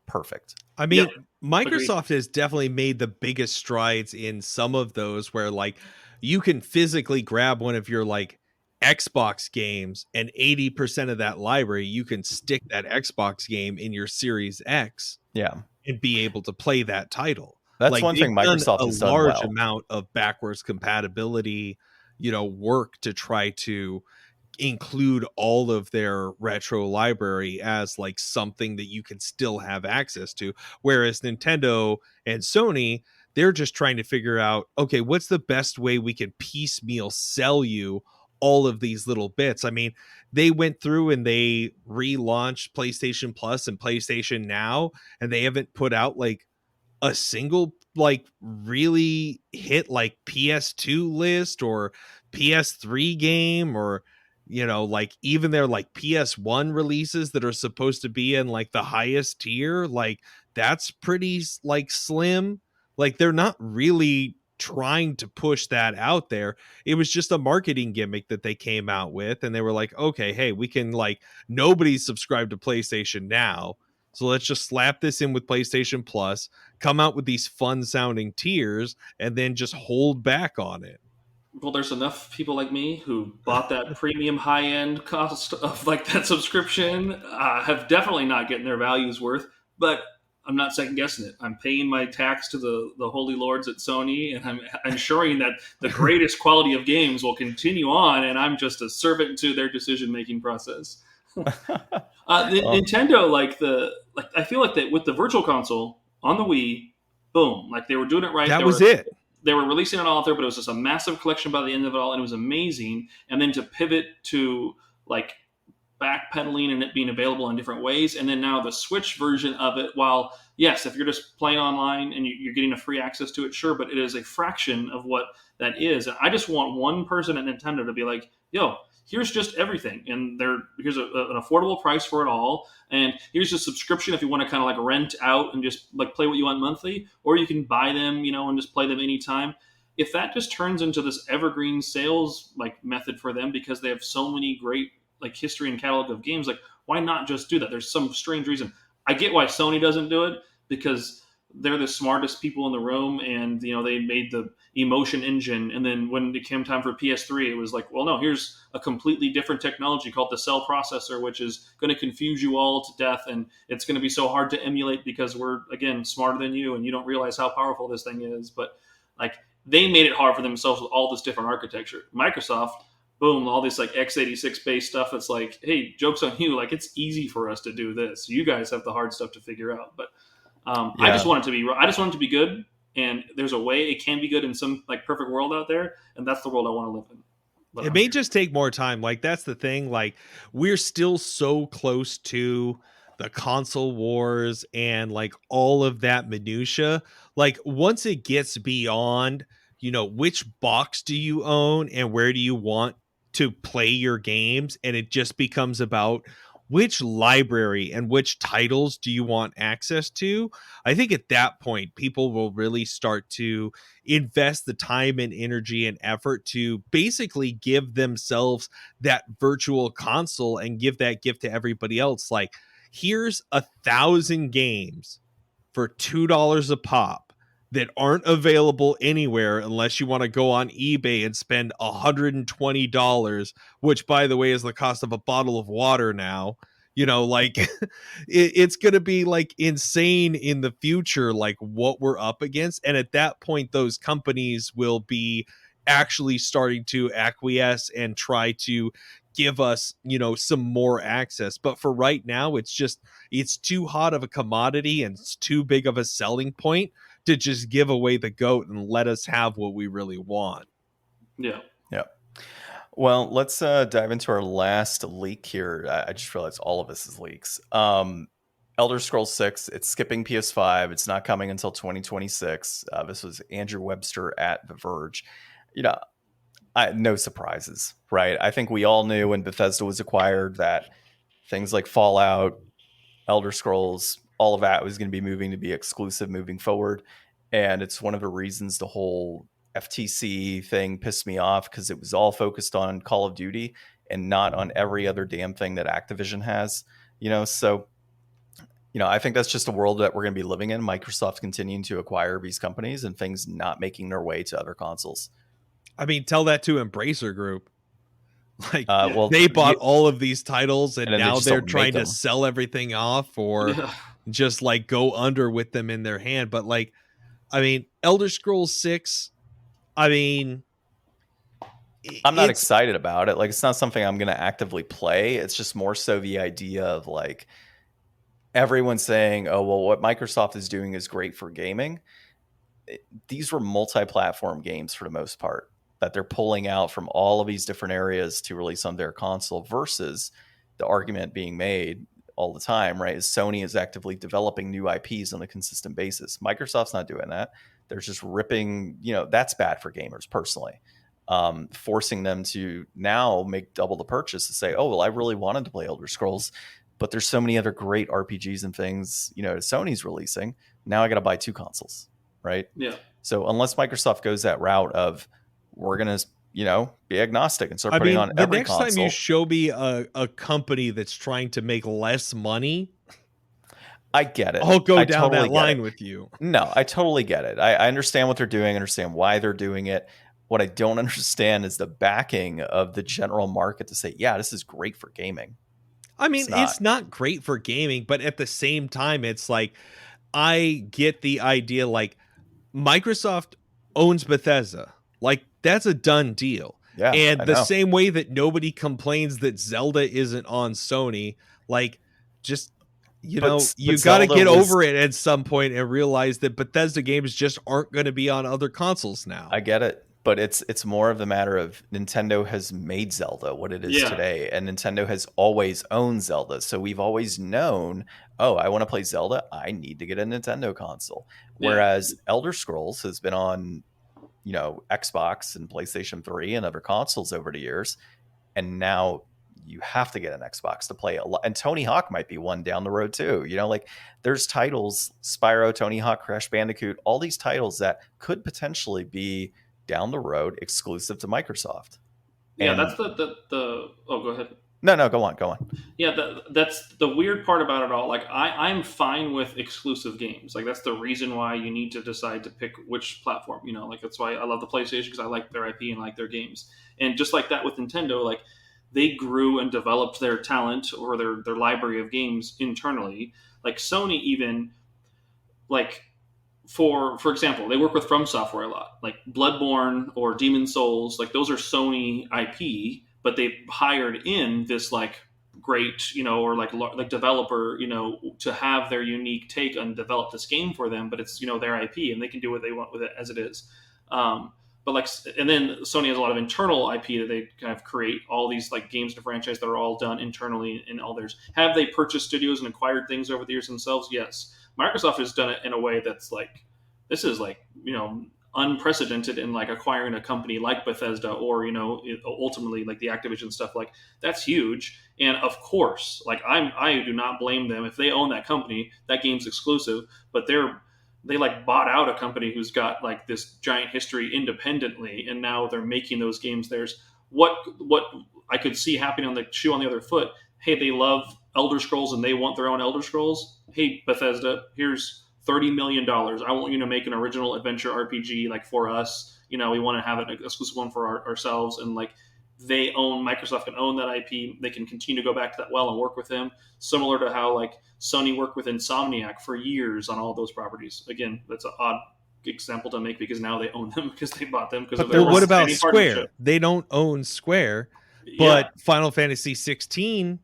perfect. I mean, Yep. Microsoft has definitely made the biggest strides in some of those where like you can physically grab one of your like Xbox games, and 80% of that library, you can stick that Xbox game in your Series X Yeah. and be able to play that title. That's Like, one thing they've done Microsoft a has done large well. amount of backwards compatibility, work to try to include all of their retro library as like something that you can still have access to, whereas Nintendo and Sony, they're just trying to figure out, okay, what's the best way we can piecemeal sell you all of these little bits. I mean, they went through and they relaunched PlayStation Plus and PlayStation Now, and they haven't put out like a single like really hit like PS2 list or PS3 game, or like even their like PS1 releases that are supposed to be in like the highest tier. Like, that's pretty like slim. Like, they're not really trying to push that out there. It was just a marketing gimmick that they came out with, and they were like, okay, hey, we can, like, nobody's subscribed to PlayStation Now, so let's just slap this in with PlayStation Plus, come out with these fun sounding tiers, and then just hold back on it. Well, there's enough people like me who bought that premium high-end cost of like that subscription, have definitely not getting their values worth, but I'm not second guessing it. I'm paying my tax to the holy lords at Sony, and I'm ensuring that the greatest quality of games will continue on, and I'm just a servant to their decision-making process. Nintendo, I feel like that with the Virtual Console on the Wii, boom, like they were doing it right. That was it. They were releasing it all out there, but it was just a massive collection by the end of it all, and it was amazing. And then to pivot to like backpedaling and it being available in different ways, and then now the Switch version of it. While yes, if you're just playing online and you're getting a free access to it, sure, but it is a fraction of what that is. And I just want one person at Nintendo to be like, "Yo, here's just everything, and here's an affordable price for it all, and here's a subscription if you want to kind of like rent out and just like play what you want monthly, or you can buy them, and just play them anytime." If that just turns into this evergreen sales like method for them because they have so many great like history and catalog of games, like why not just do that? There's some strange reason. I get why Sony doesn't do it, because they're the smartest people in the room, and they made the emotion engine, and then when it came time for PS3, it was like, well, no, here's a completely different technology called the cell processor, which is going to confuse you all to death, and it's going to be so hard to emulate because we're, again, smarter than you, and you don't realize how powerful this thing is. But like, they made it hard for themselves with all this different architecture. Microsoft, boom, all this like x86 based stuff. It's like, hey, joke's on you. Like, it's easy for us to do this. You guys have the hard stuff to figure out. But I just want it to be good. And there's a way it can be good in some like perfect world out there. And that's the world I want to live in. But it may just take more time. Like, that's the thing. Like, we're still so close to the console wars and like all of that minutia. Like, once it gets beyond, which box do you own and where do you want to play your games, and it just becomes about which library and which titles do you want access to, I think at that point people will really start to invest the time and energy and effort to basically give themselves that virtual console and give that gift to everybody else. Like, here's 1,000 games for $2 a pop that aren't available anywhere unless you want to go on eBay and spend $120, which, by the way, is the cost of a bottle of water now. Like, it's going to be like insane in the future, like what we're up against. And at that point, those companies will be actually starting to acquiesce and try to give us, some more access. But for right now, it's too hot of a commodity and it's too big of a selling point to just give away the goat and let us have what we really want. Yeah. Yeah. Well, let's dive into our last leak here. I just realized all of this is leaks. Elder Scrolls 6, it's skipping PS5. It's not coming until 2026. This was Andrew Webster at The Verge. No surprises, right? I think we all knew when Bethesda was acquired that things like Fallout, Elder Scrolls, all of that was going to be moving to be exclusive moving forward. And it's one of the reasons the whole FTC thing pissed me off, because it was all focused on Call of Duty and not on every other damn thing that Activision has, so I think that's just a world that we're going to be living in. Microsoft continuing to acquire these companies and things not making their way to other consoles. I mean, tell that to Embracer Group. Like, well, they bought all of these titles and now they're trying to them. sell everything off or just like go under with them in their hand. But like, I mean, Elder Scrolls 6, I mean, I'm not excited about it. Like, it's not something I'm going to actively play. It's just more so the idea of like everyone saying, oh, well, what Microsoft is doing is great for gaming. These were multi-platform games for the most part that they're pulling out from all of these different areas to release on their console, versus the argument being made all the time, right, is Sony is actively developing new IPs on a consistent basis. Microsoft's not doing that. They're just ripping, that's bad for gamers personally. Forcing them to now make double the purchase to say, oh, well, I really wanted to play Elder Scrolls, but there's so many other great RPGs and things, Sony's releasing. Now I got to buy 2 consoles, right? Yeah. So unless Microsoft goes that route of we're going to, be agnostic and start putting on every console. The next time you show me a company that's trying to make less money, I get it. I'll go down that line with you. No, I totally get it. I understand what they're doing, understand why they're doing it. What I don't understand is the backing of the general market to say, yeah, this is great for gaming. I mean, it's not great for gaming, but at the same time, it's like, I get the idea, like, Microsoft owns Bethesda. Like, that's a done deal. Yeah, and the same way that nobody complains that Zelda isn't on Sony, like, just, you got to get over it at some point and realize that Bethesda games just aren't going to be on other consoles now. I get it. But it's more of the matter of Nintendo has made Zelda what it is today, and Nintendo has always owned Zelda. So we've always known, oh, I want to play Zelda, I need to get a Nintendo console. Yeah. Whereas Elder Scrolls has been on, Xbox and PlayStation 3 and other consoles over the years, and now you have to get an Xbox to play a lot. And Tony Hawk might be one down the road too. Like there's titles, Spyro, Tony Hawk, Crash Bandicoot, all these titles that could potentially be down the road exclusive to Microsoft. Yeah, that's the go ahead. No, go on. Yeah, that's the weird part about it all. Like, I'm fine with exclusive games. Like, that's the reason why you need to decide to pick which platform. Like, that's why I love the PlayStation, because I like their IP and like their games. And just like that with Nintendo, like, they grew and developed their talent or their library of games internally. Like, Sony even, like, for example, they work with From Software a lot, like Bloodborne or Demon Souls. Like, those are Sony IP, but they hired in this like great, or like developer, to have their unique take and develop this game for them. But it's their IP, and they can do what they want with it as it is. But like, and then Sony has a lot of internal IP that they kind of create all these like games to franchise that are all done internally in all theirs. Have they purchased studios and acquired things over the years themselves? Yes. Microsoft has done it in a way that's like, this is like, unprecedented in like acquiring a company like Bethesda or, ultimately like the Activision stuff. Like, that's huge. And of course, like I do not blame them if they own that company. That game's exclusive, but they like bought out a company who's got like this giant history independently, and now they're making those games theirs. What I could see happening on the shoe on the other foot. Hey, they love Elder Scrolls and they want their own Elder Scrolls. Hey, Bethesda, here's $30 million. I want you to make an original adventure RPG like for us. We want to have an exclusive one for ourselves. And like Microsoft can own that IP. They can continue to go back to that well and work with them. Similar to how like Sony worked with Insomniac for years on all those properties. Again, that's an odd example to make because now they own them because they bought them. But what about Square? They don't own Square, But Final Fantasy 16,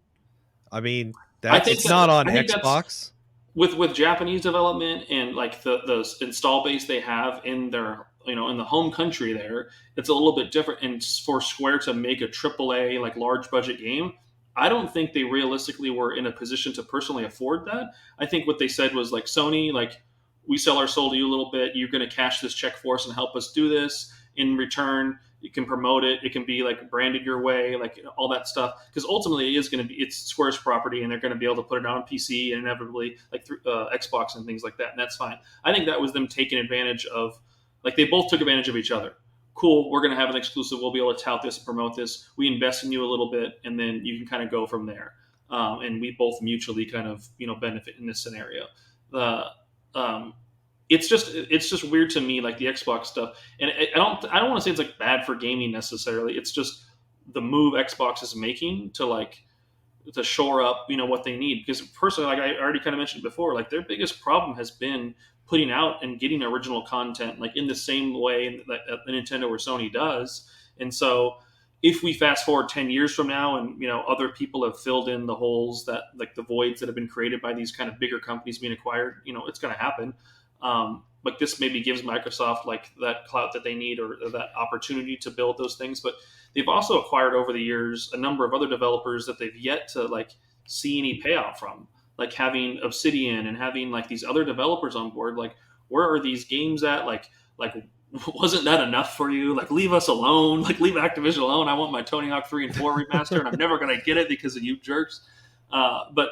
I mean, it's not on Xbox. With Japanese development and like the install base they have in their, in the home country there, it's a little bit different. And for Square to make a AAA like large budget game, I don't think they realistically were in a position to personally afford that. I think what they said was like, Sony, like, we sell our soul to you a little bit. You're going to cash this check for us and help us do this. In return, you can promote it. It can be like branded your way, like all that stuff. Because ultimately, it's Square's property, and they're going to be able to put it on PC and inevitably like through Xbox and things like that. And that's fine. I think that was them taking advantage of, like, they both took advantage of each other. Cool, we're going to have an exclusive. We'll be able to tout this and promote this. We invest in you a little bit, and then you can kind of go from there. And we both mutually kind of benefit in this scenario. It's just weird to me, like the Xbox stuff, and I don't want to say it's like bad for gaming necessarily. It's just the move Xbox is making to shore up what they need. Because personally, like I already kind of mentioned before, like their biggest problem has been putting out and getting original content like in the same way that Nintendo or Sony does. And so if we fast forward 10 years from now and other people have filled in the holes, that like the voids that have been created by these kind of bigger companies being acquired, it's going to happen. But this maybe gives Microsoft like that clout that they need, or that opportunity to build those things. But they've also acquired over the years a number of other developers that they've yet to like see any payout from, like having Obsidian and having like these other developers on board. Like, where are these games at? Like wasn't that enough for you? Like, leave us alone. Like, leave Activision alone. I want my Tony Hawk 3 and 4 remaster, and I'm never going to get it because of you jerks. But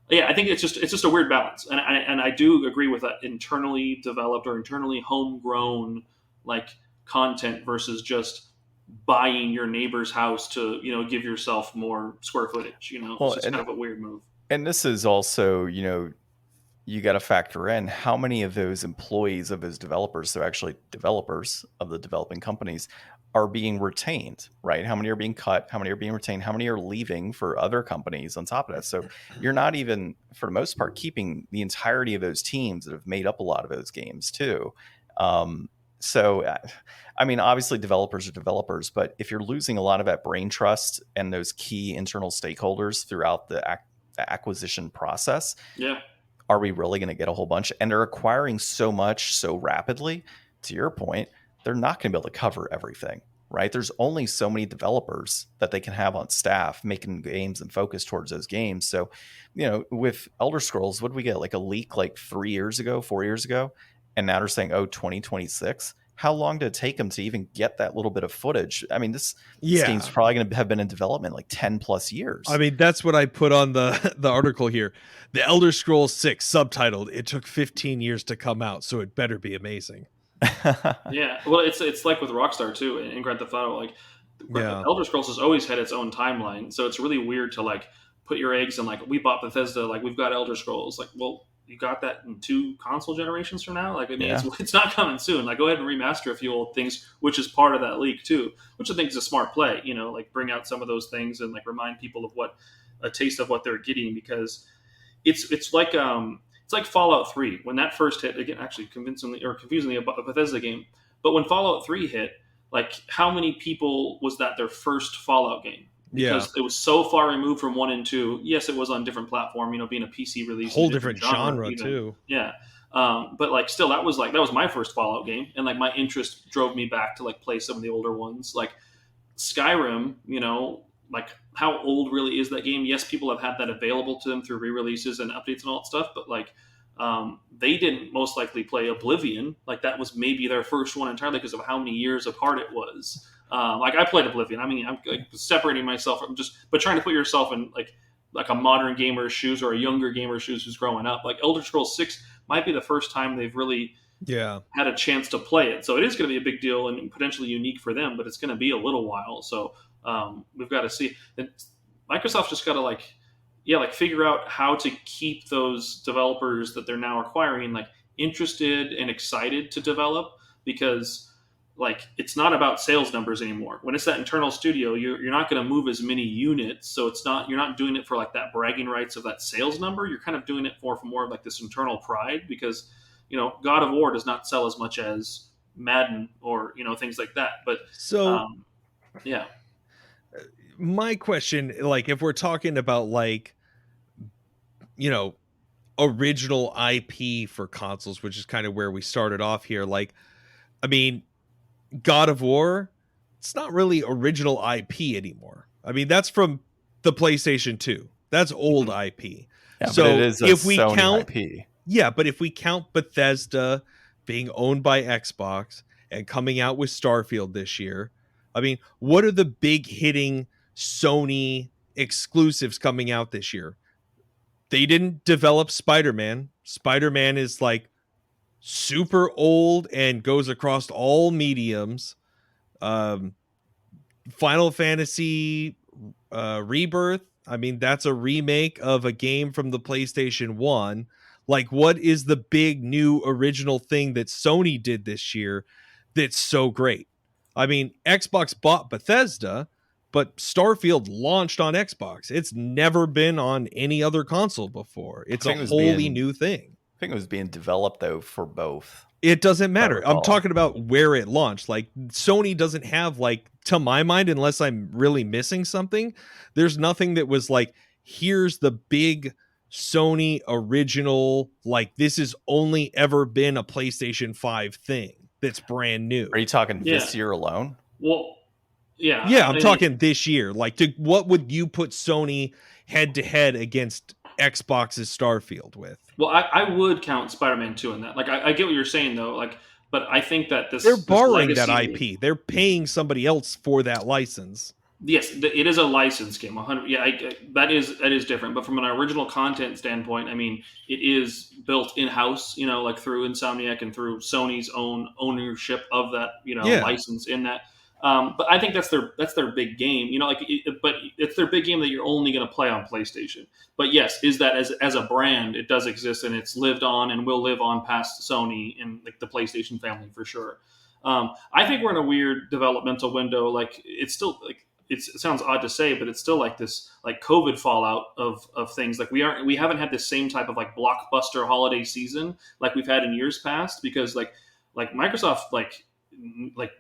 yeah, I think it's just a weird balance, and I do agree with that internally developed or internally homegrown like content versus just buying your neighbor's house to give yourself more square footage. It's just kind of a weird move. And this is also you got to factor in how many of those employees of those developers, so actually developers of the developing companies, are being retained, right? How many are being cut? How many are being retained? How many are leaving for other companies on top of that? So you're not even, for the most part, keeping the entirety of those teams that have made up a lot of those games too. So, I mean, obviously developers are developers, but if you're losing a lot of that brain trust and those key internal stakeholders throughout the acquisition process, yeah, are we really going to get a whole bunch? And they're acquiring so much so rapidly, to your point, they're not going to be able to cover everything, right? There's only so many developers that they can have on staff making games and focus towards those games. So, with Elder Scrolls, what did we get? Like a leak like 4 years ago? And now they're saying, 2026. How long did it take them to even get that little bit of footage? I mean, this game's probably going to have been in development like 10 plus years. I mean, that's what I put on the article here. The Elder Scrolls 6 subtitled, it took 15 years to come out, so it better be amazing. Yeah, well, it's like with Rockstar too, and Grand Theft Auto. Like, Elder Scrolls has always had its own timeline, so it's really weird to like put your eggs in. Like, we bought Bethesda, like we've got Elder Scrolls. Like, well, you got that in 2 console generations from now. Like, I mean, it's not coming soon. Like, go ahead and remaster a few old things, which is part of that leak too, which I think is a smart play. Like bring out some of those things and like remind people of a taste of what they're getting, because it's like Fallout 3 when that first hit. Again, actually confusingly a Bethesda game, but when Fallout 3 hit, like how many people was that their first Fallout game? Because it was so far removed from 1 and 2. Yes, it was on different platform, being a PC release, whole different genre too. Yeah, but like still, that was my first Fallout game, and like my interest drove me back to like play some of the older ones, like Skyrim. Like how old really is that game? Yes, people have had that available to them through re-releases and updates and all that stuff, but like they didn't most likely play Oblivion. Like that was maybe their first one entirely because of how many years apart it was. Like I played Oblivion. I mean, I'm like separating myself from but trying to put yourself in like a modern gamer's shoes or a younger gamer's shoes who's growing up. Like Elder Scrolls 6 might be the first time they've really had a chance to play it. So it is going to be a big deal and potentially unique for them, but it's going to be a little while. So we've got to see. And Microsoft's just got to figure out how to keep those developers that they're now acquiring like interested and excited to develop, because like it's not about sales numbers anymore. When it's that internal studio, you're not going to move as many units, so you're not doing it for like that bragging rights of that sales number. You're kind of doing it for more of like this internal pride, because God of War does not sell as much as Madden or things like that. But so yeah. my question, like, if we're talking about like, you know, original IP for consoles, which is kind of where we started off here. Like, I mean, God of War, it's not really original IP anymore. I mean, that's from the PlayStation 2. That's old IP. Yeah, So but it is a if we Sony count, IP. yeah, but if we count Bethesda being owned by Xbox and coming out with Starfield this year, I mean, what are the big hitting Sony exclusives coming out this year? They didn't develop Spider-Man. Spider-Man is like super old and goes across all mediums. Final Fantasy Rebirth, I mean, that's a remake of a game from the PlayStation 1. Like, what is the big new original thing that Sony did this year that's so great? I mean, Xbox bought Bethesda, but Starfield launched on Xbox. It's never been on any other console before. It's a wholly new thing. I think it was being developed, though, for both. It doesn't matter. I'm talking about where it launched. Like, Sony doesn't have, like, to my mind, unless I'm really missing something, there's nothing that was like, here's the big Sony original, like, this has only ever been a PlayStation 5 thing that's brand new. Are you talking this year alone? Well, yeah. Yeah, I'm talking this year. Like, what would you put Sony head to head against Xbox's Starfield with? Well, I would count Spider-Man 2 in that. Like, I get what you're saying, though. Like, but I think that they're borrowing that IP. They're paying somebody else for that license. Yes, it is a license game. 100. Yeah, that is different. But from an original content standpoint, I mean, it is built in house. You know, like through Insomniac and through Sony's own ownership of that. You know, license in that. But I think that's their big game. You know, like, but it's their big game that you're only going to play on PlayStation. But yes, is that as a brand, it does exist and it's lived on and will live on past Sony and like the PlayStation family for sure. I think we're in a weird developmental window. Like, it's still like it sounds odd to say, but it's still like this like COVID fallout of things. Like, we haven't had the same type of like blockbuster holiday season like we've had in years past, because like Microsoft like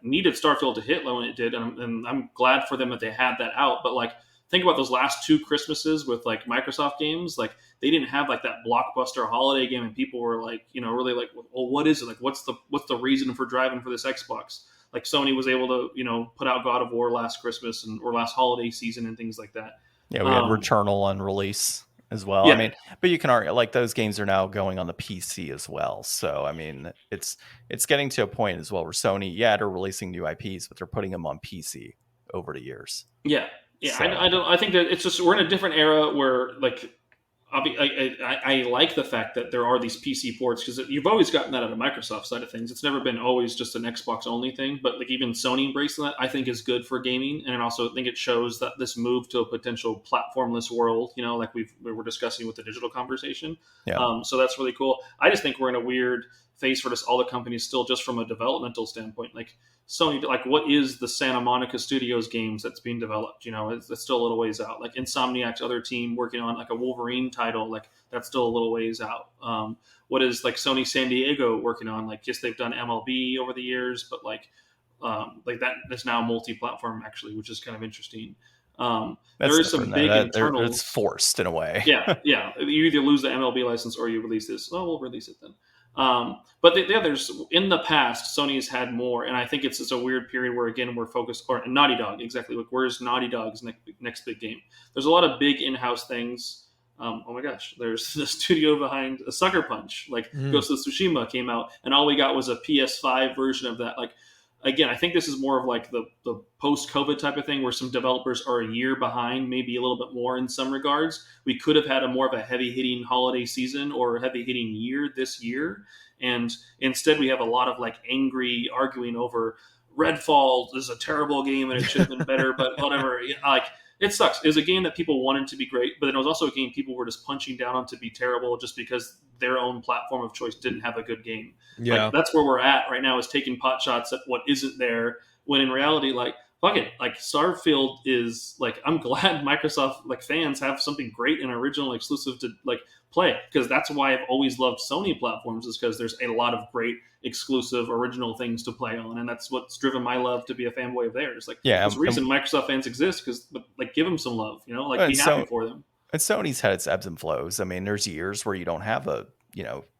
needed Starfield to hit when it did, and I'm glad for them that they had that out. But like, think about those last two Christmases with like Microsoft games. Like, they didn't have like that blockbuster holiday game, and people were like, you know, really like, well, what is it? Like, what's the reason for driving for this Xbox? Like, Sony was able to, you know, put out God of War last Christmas or last holiday season and things like that. Yeah, we had Returnal on release as well. Yeah. I mean, but you can argue like those games are now going on the PC as well. So I mean, it's getting to a point as well where Sony, they're releasing new IPs, but they're putting them on PC over the years. Yeah. So. I think that it's just we're in a different era where like I like the fact that there are these PC ports, because you've always gotten that out of Microsoft side of things. It's never been always just an Xbox only thing, but like even Sony embracing that, I think is good for gaming. And I also think it shows that this move to a potential platformless world, you know, like we were discussing with the digital conversation. Yeah. So that's really cool. I just think we're in a weird phase for all the companies still, just from a developmental standpoint. Like Sony, like, what is the Santa Monica Studios games that's being developed? You know, it's still a little ways out. Like Insomniac's other team working on like a Wolverine title, like that's still a little ways out. What is like Sony San Diego working on? Like, yes, they've done MLB over the years, but like that is now multi-platform actually, which is kind of interesting. There is some big internals. It's forced in a way. Yeah. You either lose the MLB license or you release this. Oh, we'll release it then. But there's in the past, Sony has had more, and I think it's a weird period where again we're focused, or Naughty Dog, exactly. Like, where's Naughty Dog's next big game? There's a lot of big in-house things. Oh my gosh, there's the studio behind a Sucker Punch, like Ghost of Tsushima came out, and all we got was a PS5 version of that. Like, again, I think this is more of like the post-COVID type of thing where some developers are a year behind, maybe a little bit more in some regards. We could have had a more of a heavy-hitting holiday season or heavy-hitting year this year. And instead we have a lot of like angry arguing over Redfall is a terrible game and it should have been better, but whatever. Like, it sucks. It was a game that people wanted to be great, but then it was also a game people were just punching down on to be terrible just because their own platform of choice didn't have a good game. Yeah. Like, that's where we're at right now, is taking pot shots at what isn't there, when in reality, like, fuck it. Like Starfield is like, I'm glad Microsoft like fans have something great and original exclusive to like play, because that's why I've always loved Sony platforms, is because there's a lot of great exclusive original things to play on, and that's what's driven my love to be a fanboy of theirs. Like, there's a reason Microsoft fans exist, because like give them some love, like be happy for them. And Sony's had its ebbs and flows. I mean, there's years where you don't have a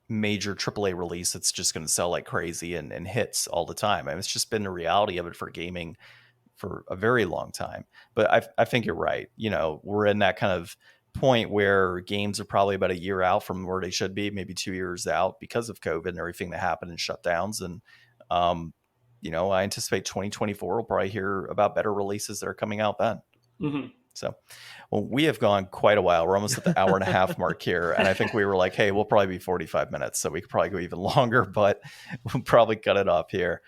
major AAA release that's just going to sell like crazy and hits all the time. I mean, it's just been the reality of it for gaming for a very long time. But I think you're right. We're in that kind of point where games are probably about a year out from where they should be, maybe 2 years out because of COVID and everything that happened and shutdowns. And, I anticipate 2024 we'll probably hear about better releases that are coming out then. Mm-hmm. So, well, we have gone quite a while. We're almost at the hour and a half mark here. And I think we were like, hey, we'll probably be 45 minutes. So we could probably go even longer, but we'll probably cut it off here.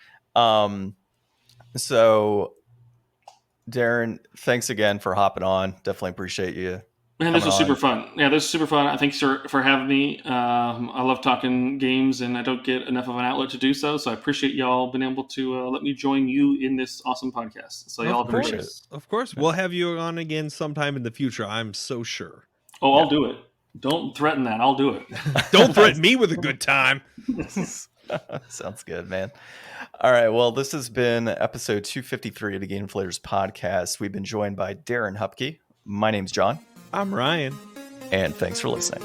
So Darren, thanks again for hopping on. Definitely appreciate you. Man, this was super fun. Yeah, this is super fun. Thanks for having me. I love talking games, and I don't get enough of an outlet to do so. So I appreciate y'all being able to let me join you in this awesome podcast. So y'all appreciate it. Of course. We'll have you on again sometime in the future, I'm so sure. Oh, I'll do it. Don't threaten that. I'll do it. Don't threaten me with a good time. Sounds good, man. All right. Well, this has been episode 253 of the Game Deflators Podcast. We've been joined by Darren Hupke. My name's John. I'm Ryan. And thanks for listening.